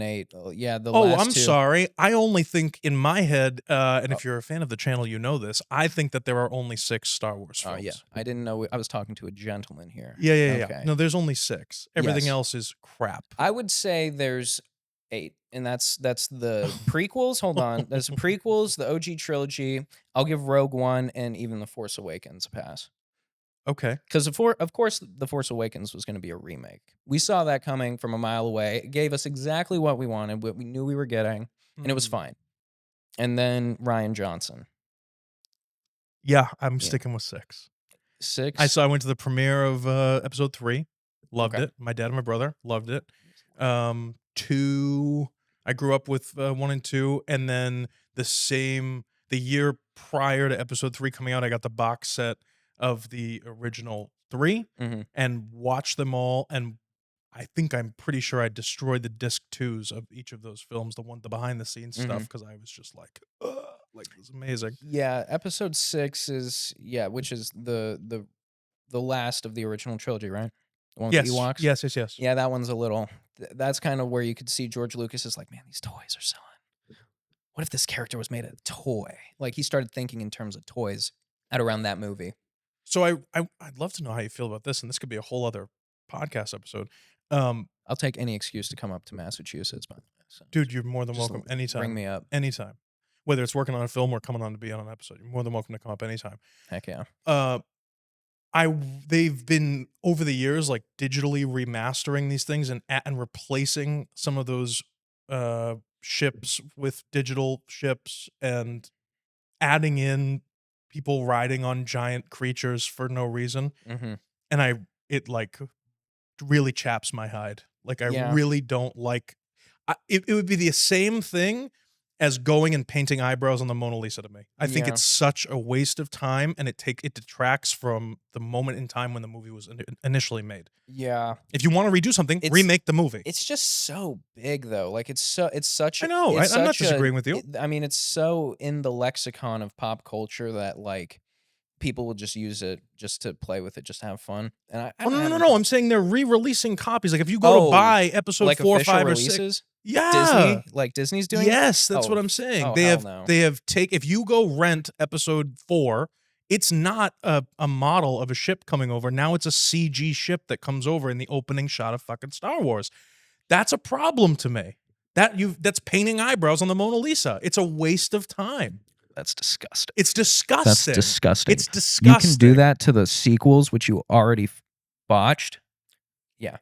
8. Oh, yeah, the Oh, last I'm two. sorry. I only think in my head, and Oh, if you're a fan of the channel, you know this. I think that there are only 6 Star Wars oh yeah. films. I didn't know. I was talking to a gentleman here. Yeah. Okay. No, there's only 6. Everything Yes. else is crap. I would say there's 8, and that's the prequels. Hold on. There's the prequels, the OG trilogy. I'll give Rogue One and even The Force Awakens a pass. Okay. Because of course, The Force Awakens was going to be a remake. We saw that coming from a mile away. It gave us exactly what we wanted, what we knew we were getting, and it was Mhm. fine. And then Ryan Johnson. Yeah, I'm Yeah. sticking with 6. 6. I went to the premiere of episode 3, loved Okay. it. My dad and my brother loved it. 2, I grew up with 1 and 2, and then the year prior to episode 3 coming out, I got the box set of the original 3 Mhm. and watched them all. And I'm pretty sure I destroyed the disc 2s of each of those films, the behind the scenes stuff, Mhm. because I was just like, ugh, like it was amazing. Yeah, episode 6 is which is the last of the original trilogy, right? The one with the Yes, Ewoks? yes. Yeah, that one's a little that's kind of where you could see George Lucas is like, "Man, these toys are selling. What if this character was made a toy?" Like, he started thinking in terms of toys at around that movie. So I'd love to know how you feel about this, and this could be a whole other podcast episode. I'll take any excuse to come up to Massachusetts, by the way, so Dude, you're more than just welcome ring anytime, me up. anytime. Whether it's working on a film or coming on to be on an episode, you're more than welcome to come up anytime. Heck yeah. Uh, they've been over the years like digitally remastering these things and replacing some of those ships with digital ships and adding in people riding on giant creatures for no reason. Mhm. And it like really chaps my hide. Like I Yeah. really don't like. It would be the same thing as going and painting eyebrows on the Mona Lisa to me. I think Yeah. it's such a waste of time, and it detracts from the moment in time when the movie was initially made. Yeah. If you want to redo something, It's remake the movie. It's just so big though. Like it's such I know. it's I'm not such a disagreeing with you. I mean, it's so in the lexicon of pop culture that like people will just use it just to play with it, just to have fun. And I Oh don't no, no, have no, any no! problem. I'm saying they're re-releasing copies. Like if you go to Oh, buy episode like 4, official 5, or 6, releases? yeah, Disney? Like Disney's doing it? yes, that's what Oh, I'm saying. oh hell no. If you go rent episode 4, it's not a model of a ship coming over. Now it's a CG ship that comes over in the opening shot of fucking Star Wars. That's a problem to me. That's painting eyebrows on the Mona Lisa. It's a waste of time. That's disgusting. It's disgusting. That's disgusting. It's disgusting. You can do that to the sequels, which you already botched. Yeah.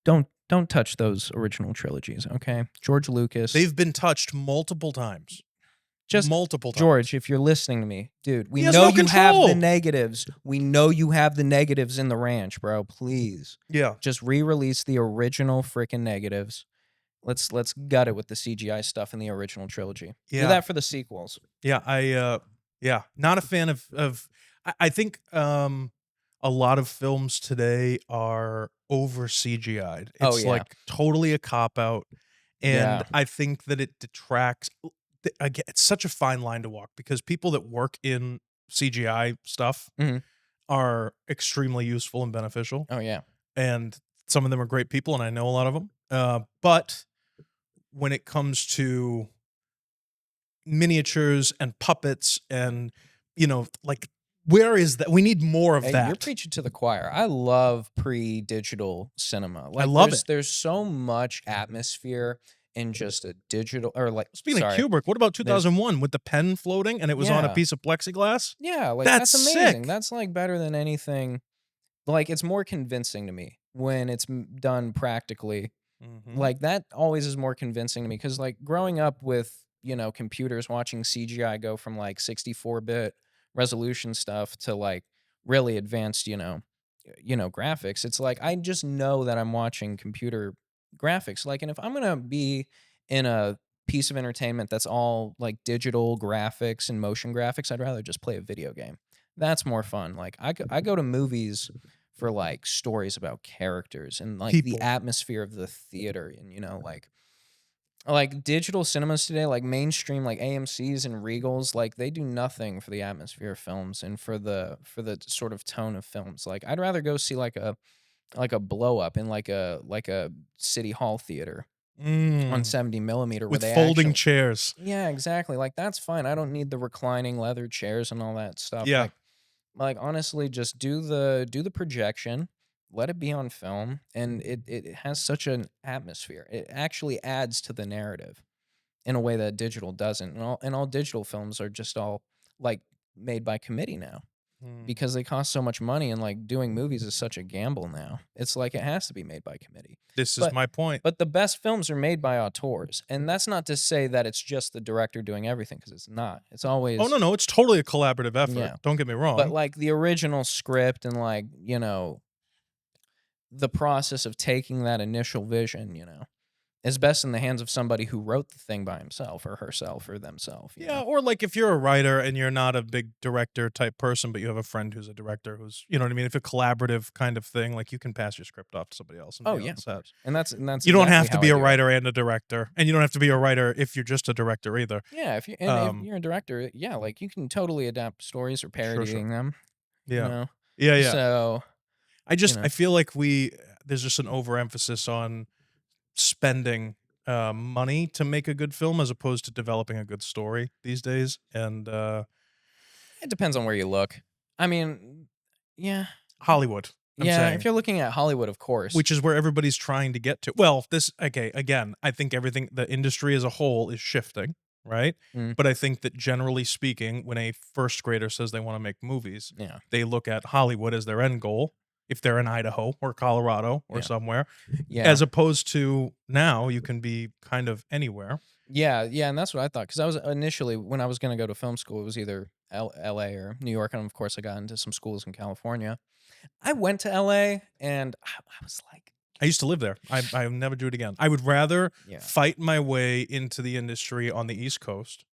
Don't touch those original trilogies, okay? George Lucas. They've been touched multiple times. Just multiple times. George, if you're listening to me, dude, we He has know no you have control. the negatives. We know you have the negatives in the ranch, bro. Please. Yeah. Just re-release the original freaking negatives. Let's gut it with the CGI stuff in the original trilogy. Yeah. Do that for the sequels. Yeah, not a fan of I think a lot of films today are over CGI'd. Oh, It's yeah. like totally a cop out, and Yeah. I think that it detracts. Again, it's such a fine line to walk because people that work in CGI stuff Mhm. are extremely useful and beneficial, Oh yeah. and some of them are great people, and I know a lot of them. But when it comes to miniatures and puppets and like where is that? We need more of Hey, that. you're preaching to the choir. I love pre-digital cinema. Like, love it. There's so much atmosphere in just a digital or like. Speaking sorry. of Kubrick, what about 2001 with the pen floating and it was on a Yeah. piece of plexiglass? Yeah, like That's that's amazing. sick. That's like better than anything. Like it's more convincing to me when it's done practically. Mhm. Like that always is more convincing to me because like growing up with computers watching CGI go from like 64-bit resolution stuff to like really advanced graphics, it's like I just know that I'm watching computer graphics. Like, and if I'm gonna be in a piece of entertainment that's all like digital graphics and motion graphics, I'd rather just play a video game. That's more fun. Like I go to movies for like stories about characters and like the People. atmosphere of the theater, and like digital cinemas today, like mainstream, like AMC's and Regals, like they do nothing for the atmosphere of films and for the sort of tone of films. Like I'd rather go see like a blow up in like a city hall theater on Mm, 70 millimeter where with they folding actually, chairs. yeah, exactly. Like that's fine. I don't need the reclining leather chairs and all that stuff. Yeah. Like honestly, just do the projection, let it be on film, and it has such an atmosphere. It actually adds to the narrative in a way that digital doesn't. And all digital films are just all like made by committee now Mm. because they cost so much money, and like doing movies is such a gamble now. It's like it has to be made by committee. This is But my point. but the best films are made by auteurs, and that's not to say that it's just the director doing everything, because it's not. It's Oh, always, no, no, it's totally a collaborative effort, yeah. don't get me But wrong. like the original script and like, the process of taking that initial vision, is best in the hands of somebody who wrote the thing by himself or herself or themselves. Yeah, or, like, if you're a writer and you're not a big director type person, but you have a friend who's a director who's you know what I mean? If a collaborative kind of thing, like, you can pass your script off to somebody else and Oh be on yeah, of set. course. And that's You don't exactly have to how be I a do it. writer and a director, and you don't have to be a writer if you're just a director either. Yeah, if Um, you're a director, yeah, like you can totally adapt stories or sure, parodying sure. them, you Yeah. know. Yeah, yeah. So, you I know, feel like there's just an overemphasis on spending, money to make a good film as opposed to developing a good story these days, and, it depends on where you look. I mean, yeah. Hollywood, I'm Yeah, if saying. you're looking at Hollywood, of course. Which is where everybody's trying to get to. Well, this okay, again, I think everything the industry as a whole is shifting, right? Mm, But I think that generally speaking, when a first grader says they wanna make movies, yeah. they look at Hollywood as their end goal, if they're in Idaho or Colorado or Yeah. somewhere, Yeah. as opposed to now you can be kind of anywhere. Yeah, yeah, and that's what I thought, because I was initially, when I was gonna go to film school, it was either LA or New York, and of course I got into some schools in California. I went to LA and I was like, I used to live there. I would never do it again. I would rather yeah. fight my way into the industry on the East Coast.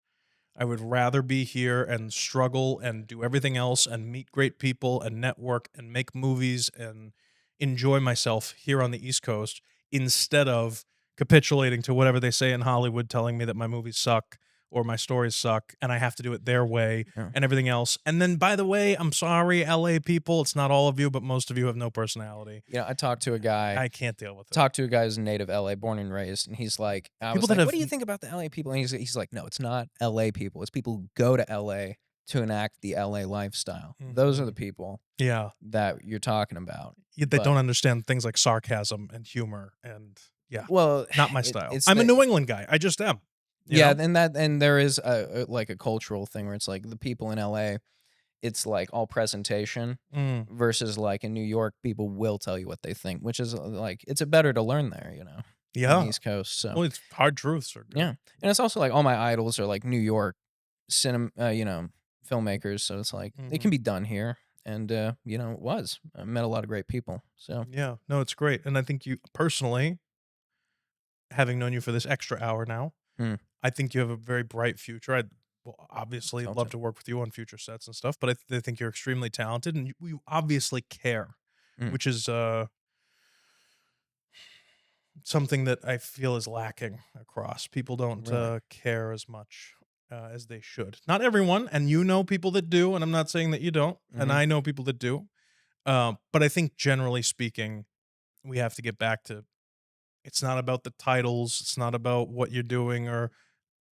I would rather be here and struggle and do everything else and meet great people and network and make movies and enjoy myself here on the East Coast instead of capitulating to whatever they say in Hollywood telling me that my movies suck or my stories suck and I have to do it their way Yeah. and everything else. And then, by the way, I'm sorry, LA people, it's not all of you, but most of you have no personality. I talked to a guy I can't deal with it. talked to a guy who's native LA, born and raised, and he's like, I People was that like, "What have do you think about the LA people?" And he's like, "No, it's not LA people. It's people who go to LA to enact the LA lifestyle. Those are the Mhm. people Yeah, that you're talking about." they But don't understand things like sarcasm and humor and yeah, well, not my it, style. it's I'm a the New England guy. I just am, you yeah, know? and there is like a cultural thing where it's like the people in LA, it's like all presentation Mm, versus like in New York, people will tell you what they think, which is like it's a better to learn there, on the yeah. East Coast. So Well, it's hard truths are good. yeah, and it's also like all my idols are like New York cinema, filmmakers. So it's like it can Mhm. be done here, and it was. I met a lot of great people. So Yeah. No, it's great, and I think you personally, having known you for this extra hour now, mm, I think you have a very bright future. I'd well, obviously so love to work with you on future sets and stuff, but I think you're extremely talented and you obviously care, mm, which is, something that I feel is lacking across. People don't, really, care as much, as they should. Not everyone, and you know people that do, and I'm not saying that you don't, and hmm I know people that do. But I think generally speaking, we have to get back to it's not about the titles, it's not about what you're doing or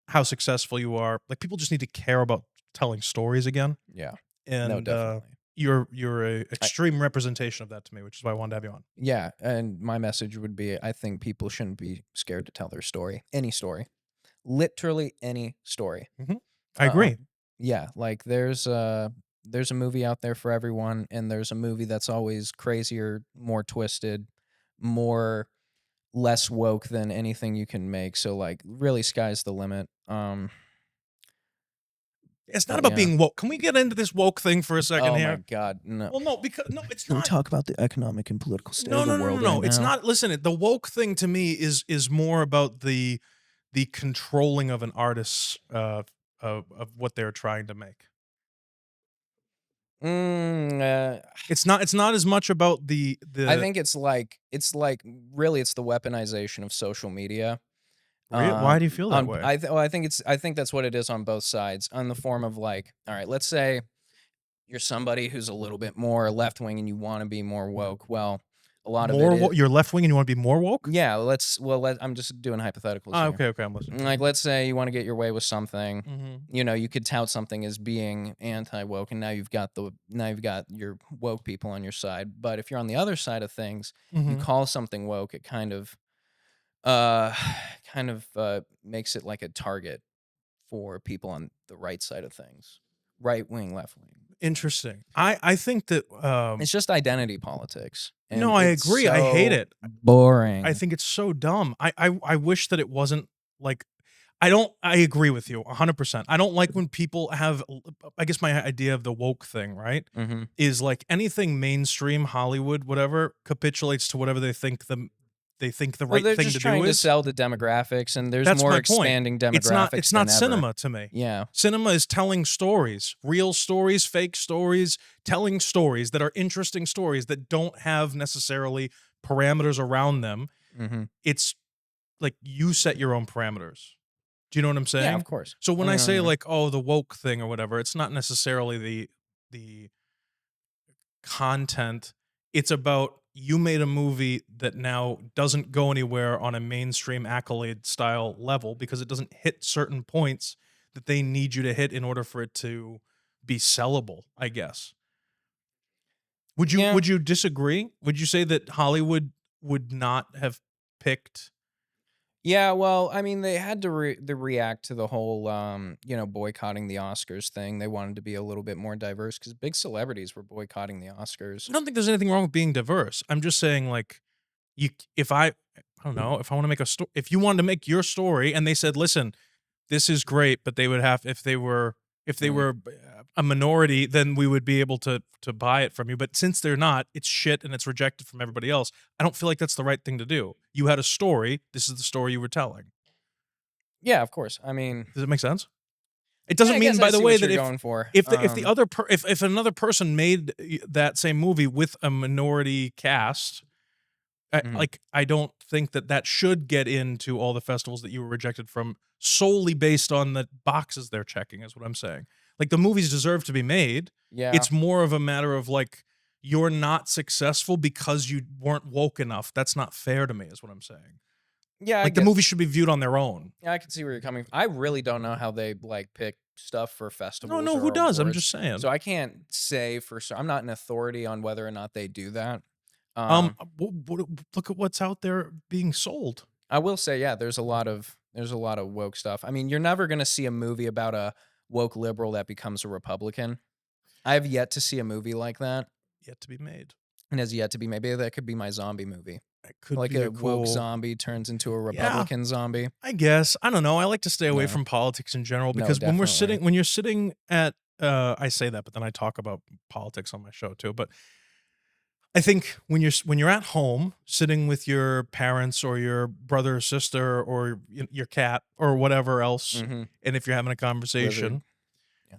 how successful you are. Like people just need to care about telling stories again, yeah, no, and, definitely. you're a extreme representation of that to me, which is why I wanted to have you on. Yeah, and my message would be I think people shouldn't be scared to tell their story. Any story. Literally any story. Mhm. I Uh agree. yeah, like there's a movie out there for everyone, and there's a movie that's always crazier, more twisted, more less woke than anything you can make. So like really sky's the limit. It's not But about yeah. being woke. Can we get into this woke thing for a second Oh my here? God, no. Well, no, because no, it's Can we not. talk about the economic and political state No, of the no, no, no, world right no. It's now? not. Listen, the woke thing to me is more about the controlling of an artist's of what they're trying to make. Mm, uh, It's not as much about the I the think it's like really it's the weaponization of social media. why do you feel that On way? I think that's what it is on both sides. On the form of like, all right, let's say you're somebody who's a little bit more left wing and you want to be more woke. Well, a lot of it More is woke? You're left wing and you want to be more woke? yeah. I'm just doing hypotheticals Ah, here. okay, okay, I'm listening. Like, let's say you want to get your way with something. Mhm. You know, you could tout something as being anti woke, and now you've got your woke people on your side. But if you're on the other side of things, you Mhm. call something woke, it uh makes it like a target for people on the right side of things, right wing, left wing. Interesting. I think that It's just identity politics, no, and I it's agree. I hate so it. I boring. think it's so dumb. I wish that it wasn't like I agree with you 100%. I don't like when people have I guess my idea of the woke thing, right? Hmm. Is like anything mainstream Hollywood whatever capitulates to whatever they think the Well, right they're thing just to do trying to is. sell the demographics, and there's That's more my point. expanding It's not demographics it's than not ever. cinema to me. Yeah. Cinema is telling stories, real stories, fake stories, telling stories that are interesting stories that don't have necessarily parameters around them. Hmm. It's like you set your own parameters. Do you know what I'm Yeah, of saying? course. So when I say Mm, like, oh, the woke thing or whatever, it's not necessarily the content. It's about you made a movie that now doesn't go anywhere on a mainstream accolade style level because it doesn't hit certain points that they need you to hit in order for it to be sellable, I guess. yeah. Would you disagree? Would you say that Hollywood would not have picked Yeah, well, I mean, they had to react to the whole, boycotting the Oscars thing. They wanted to be a little bit more diverse because big celebrities were boycotting the Oscars. I don't think there's anything wrong with being diverse. I'm just saying like you if I don't know, if I want to make a story if you wanted to make your story and they said, "Listen, this is great," but they would have if they Mm. were a minority, then we would be able to buy it from you. But since they're not, it's shit and it's rejected from everybody else. I don't feel like that's the right thing to do. You had a story. This is the story you were telling. Yeah, of course. I mean, Does it make sense? It yeah, doesn't I mean, guess I by the see way, what that you're going for. if the other if another person made that same movie with a minority cast, Mhm. like I don't think that that should get into all the festivals that you were rejected from solely based on the boxes they're checking. Is what I'm saying. Like the movies deserve to be made. Yeah. It's more of a matter of like you're not successful because you weren't woke enough. That's not fair to me. Is what I'm saying. Yeah, I Like the get movie should be viewed on their own. yeah, I can see where you're coming from. I really don't know how they, like, pick stuff for No, festivals no, who or does? I'm awards, just saying. so I can't say for sure. I'm not an authority on whether or not they do that. Um, Look at what's out there being sold. I will say, yeah, there's a lot of woke stuff. I mean, you're never gonna see a movie about a woke liberal that becomes a Republican. I have yet to see a movie like that, Yet to be made. and has yet to be maybe that could be my zombie movie. It could Like be a a woke cool. zombie turns into a Yeah, Republican zombie. I guess. I don't know. I like to stay away No. from politics in general No, because definitely. when you're sitting at I say that, but then I talk about politics on my show too. But I think when you're at home sitting with your parents or your brother or sister or your cat or whatever else, Mhm. and if you're having a Lizard. conversation, Yeah.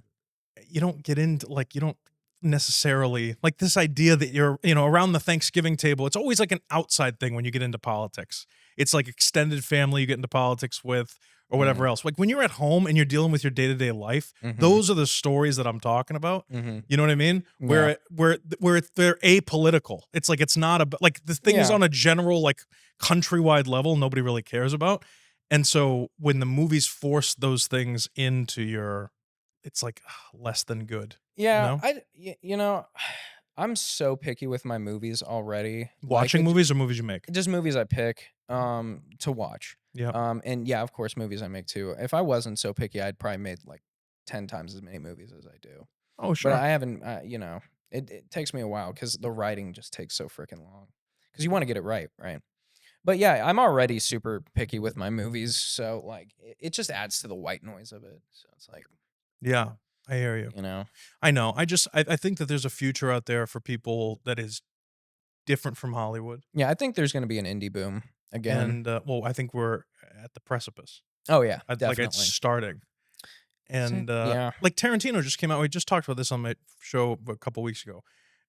you don't get into like you don't necessarily like this idea that you're around the Thanksgiving table. It's always like an outside thing when you get into politics. It's like extended family you get into politics with or Mm. whatever else. Like when you're at home and you're dealing with your day-to-day life, Mhm. those are the stories that I'm talking about. Mhm. You know what I mean? Yeah. They're apolitical. It's like it's not about like the things Yeah. on a general like countrywide level nobody really cares about. And so when the movies force those things into your it's like less than good, you Yeah, know? I'm so picky with my movies already. Like, Watching movies or movies you make? just movies I pick, to watch. Yeah. And yeah, of course, movies I make too. If I wasn't so picky, I'd probably made, like, 10 times as many movies as I do. Oh, But sure. I haven't, it takes me a while because the writing just takes so freaking long. Because you wanna get it right, right? But yeah, I'm already super picky with my movies, so, like, it just adds to the white noise of it. So it's like Yeah. I hear you. you know? I know. I think that there's a future out there for people that is different from Hollywood, Yeah, I think there's gonna be an indie boom again. and, well, I think we're at the precipice. Oh, yeah, Like, it's definitely. starting, So and, yeah. like, Tarantino just came out we just talked about this on my show a couple weeks ago.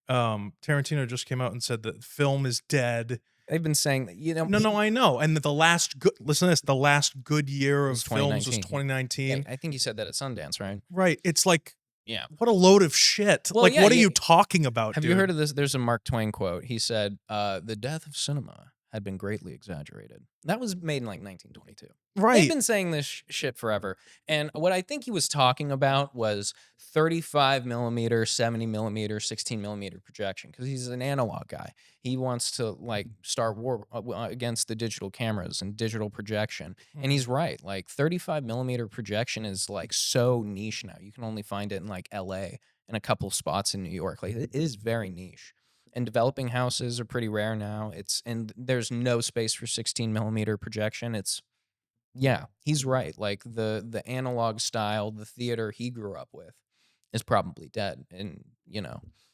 Tarantino just came out and said that film is dead. They've been saying that, No, he no, I know, and that the last good listen to this, the last good year of was films was 2019. Yeah, 2019. I think he said that at Sundance, right? Right, it's like, Yeah. what a load of shit. Well, Like, yeah, what are yeah. you talking about, Have you heard dude? of this? There's a Mark Twain quote. He said, "The death of cinema had been greatly exaggerated." That was made in like 1922. They've Right. been saying this shit forever. And what I think he was talking about was 35 millimeter, 70 millimeter, 16 millimeter projection because he's an analog guy. He wants to like start war against the digital cameras and digital projection. And Mhm. he's right. Like 35 millimeter projection is like so niche now. You can only find it in like LA and a couple spots in New York. Like it is very niche. And developing houses are pretty rare now. And there's no space for 16 millimeter projection. Yeah, he's right. Like the analog style, the theater he grew up with is probably dead. And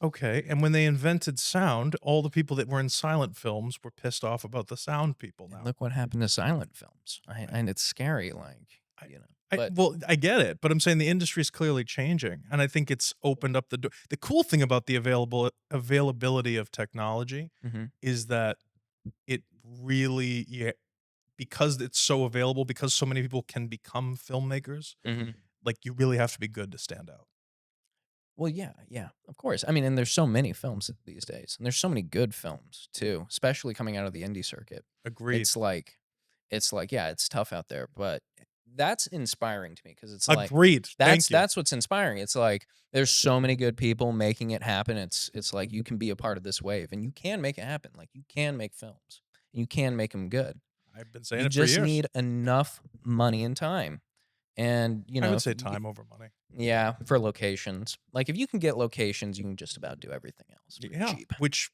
Okay, and when they invented sound, all the people that were in silent films were pissed off about the sound people and now. look what happened to silent films. Right. And it's scary, I you know. I But well, I get it, but I'm saying the industry is clearly changing, and I think it's opened up the door. The cool thing about the availability of technology mhm, is that it really because it's so available, because so many people can become filmmakers, mhm. like, you really have to be good to stand out. Well, yeah, yeah, of course. I mean, and there's so many films these days, and there's so many good films too, especially coming out of the indie circuit. Agreed. It's like, yeah, it's tough out there, but that's inspiring to me because it's like Agreed. Thank you. that's what's inspiring. It's like there's so many good people making it happen. It's like you can be a part of this wave, and you can make it happen. Like you can make films, and you can make them good. I've been saying You it for just years. need enough money and time, and I would if say you, time over money. yeah, for locations. Like if you can get locations, you can just about do everything else for Yeah, cheap. which,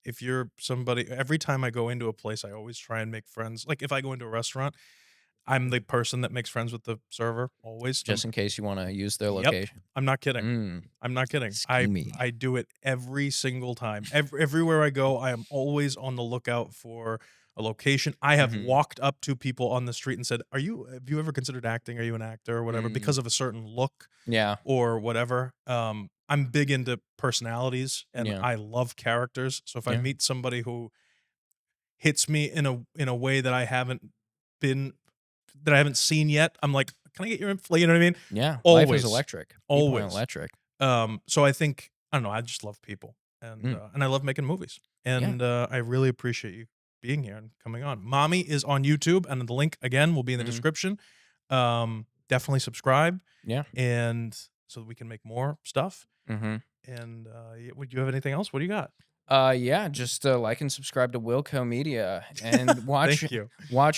if you're somebody every time I go into a place, I always try and make friends. Like, if I go into a restaurant, I'm the person that makes friends with the server, always. Just in case you want to use their Yep, location. I'm not kidding. Mm, I'm not kidding. schemy. I do it every single time. Everywhere I go, I am always on the lookout for a location. I have Hmm. walked up to people on the street and said, have you ever considered acting? Are you an actor or whatever?" Mm, Because of a certain look yeah, or whatever. I'm big into personalities and yeah, I love characters. So if I yeah, meet somebody who hits me in a way been that I haven't seen yet, I'm like, "Can I get your info?" You know what I mean? yeah. Life is Always, electric. People are always. electric. So I think I don't know. I just love people, Mm, and I love making movies, yeah, and I really appreciate you being here and coming on. Mommy is on YouTube, and the link again will be in the mm, description. Definitely subscribe, yeah. and so that we can make more stuff. Hmm. And would you have anything else? What do you got? Yeah, just like and subscribe to Wilco Media and watch Thank you,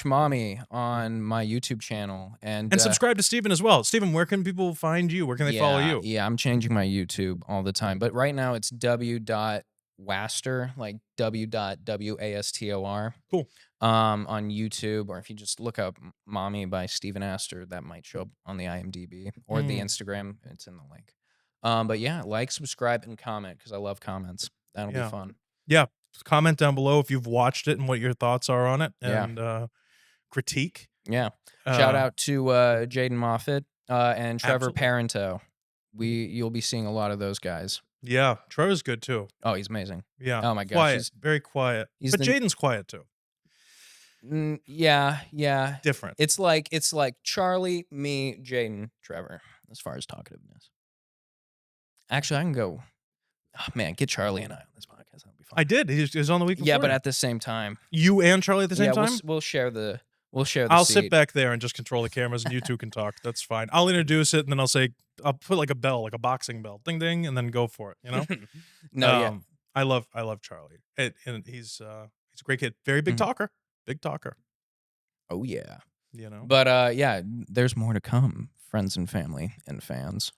Mommy on my YouTube channel. And and subscribe to Steven as well. Steven, where can people find you? Where can they follow yeah, you? yeah, I'm changing my YouTube all the time, but right now it's w.wastor, like w.wastor, Cool. on YouTube, or if you just look up "Mommy" by Steven Astor, that might show up on the IMDb or the Mm, Instagram. It's in the link. But yeah, like, subscribe, and comment because I love comments. That'll be yeah, fun. yeah. Comment down below if you've watched it and what your thoughts are on it, Yeah. and critique. Yeah. Shout Uh, out to Jaden Moffat and Trevor Absolutely. Parento. You'll be seeing a lot of those guys. Yeah, Trevor's good too. Oh, he's amazing. Yeah, Oh my gosh, quiet, very quiet. he's But the Jaden's quiet too. yeah, yeah. Different. It's like Charlie, me, Jaden, Trevor, as far as talkativeness. Actually, I can go. Oh man, get Charlie and I on this podcast. That'll be fun. I did. He was on the week Yeah, before but you. at the same time. You and Charlie at the same Yeah, time? we'll share the I'll sit seat. back there and just control the cameras, and you two can talk. That's fine. I'll introduce it, and then I'll put like a bell, like a boxing bell, ding ding, and then go for it. No, yeah. I love Charlie, and he's a great kid. Very big Mhm. talker, big talker. Oh yeah. You know, But yeah, there's more to come, friends and family and fans.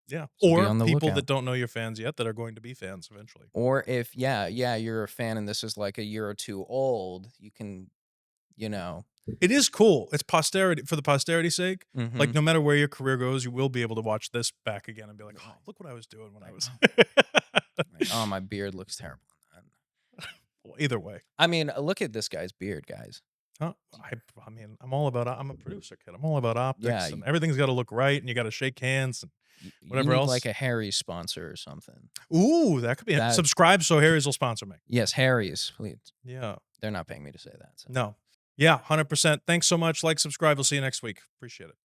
yeah. So be Or on the people lookout. that don't know you're fans yet that are going to be fans eventually. Or if you're a fan and this is like a year or two old, you can, you know, It is cool. It's posterity for the posterity's sake. Like, Mhm. no matter where your career goes, you will be able to watch this back again and be like, "Oh, Right. look what I was doing when I I was." know. Like, oh, my beard looks terrible on that. Well, either way. I mean, look at this guy's beard, guys. I mean, I'm all about I'm a producer kid. I'm all about Yeah, optics, and everything's gotta look right, and you gotta shake hands and you whatever need like else. a Harry's sponsor or something. Ooh, that could be it. That Subscribe so Harry's will sponsor me. yes, Harry's, please. Yeah. They're not paying me to say that, so. No. Yeah, 100%. Thanks so much. Like, subscribe. We'll see you next week. Appreciate it.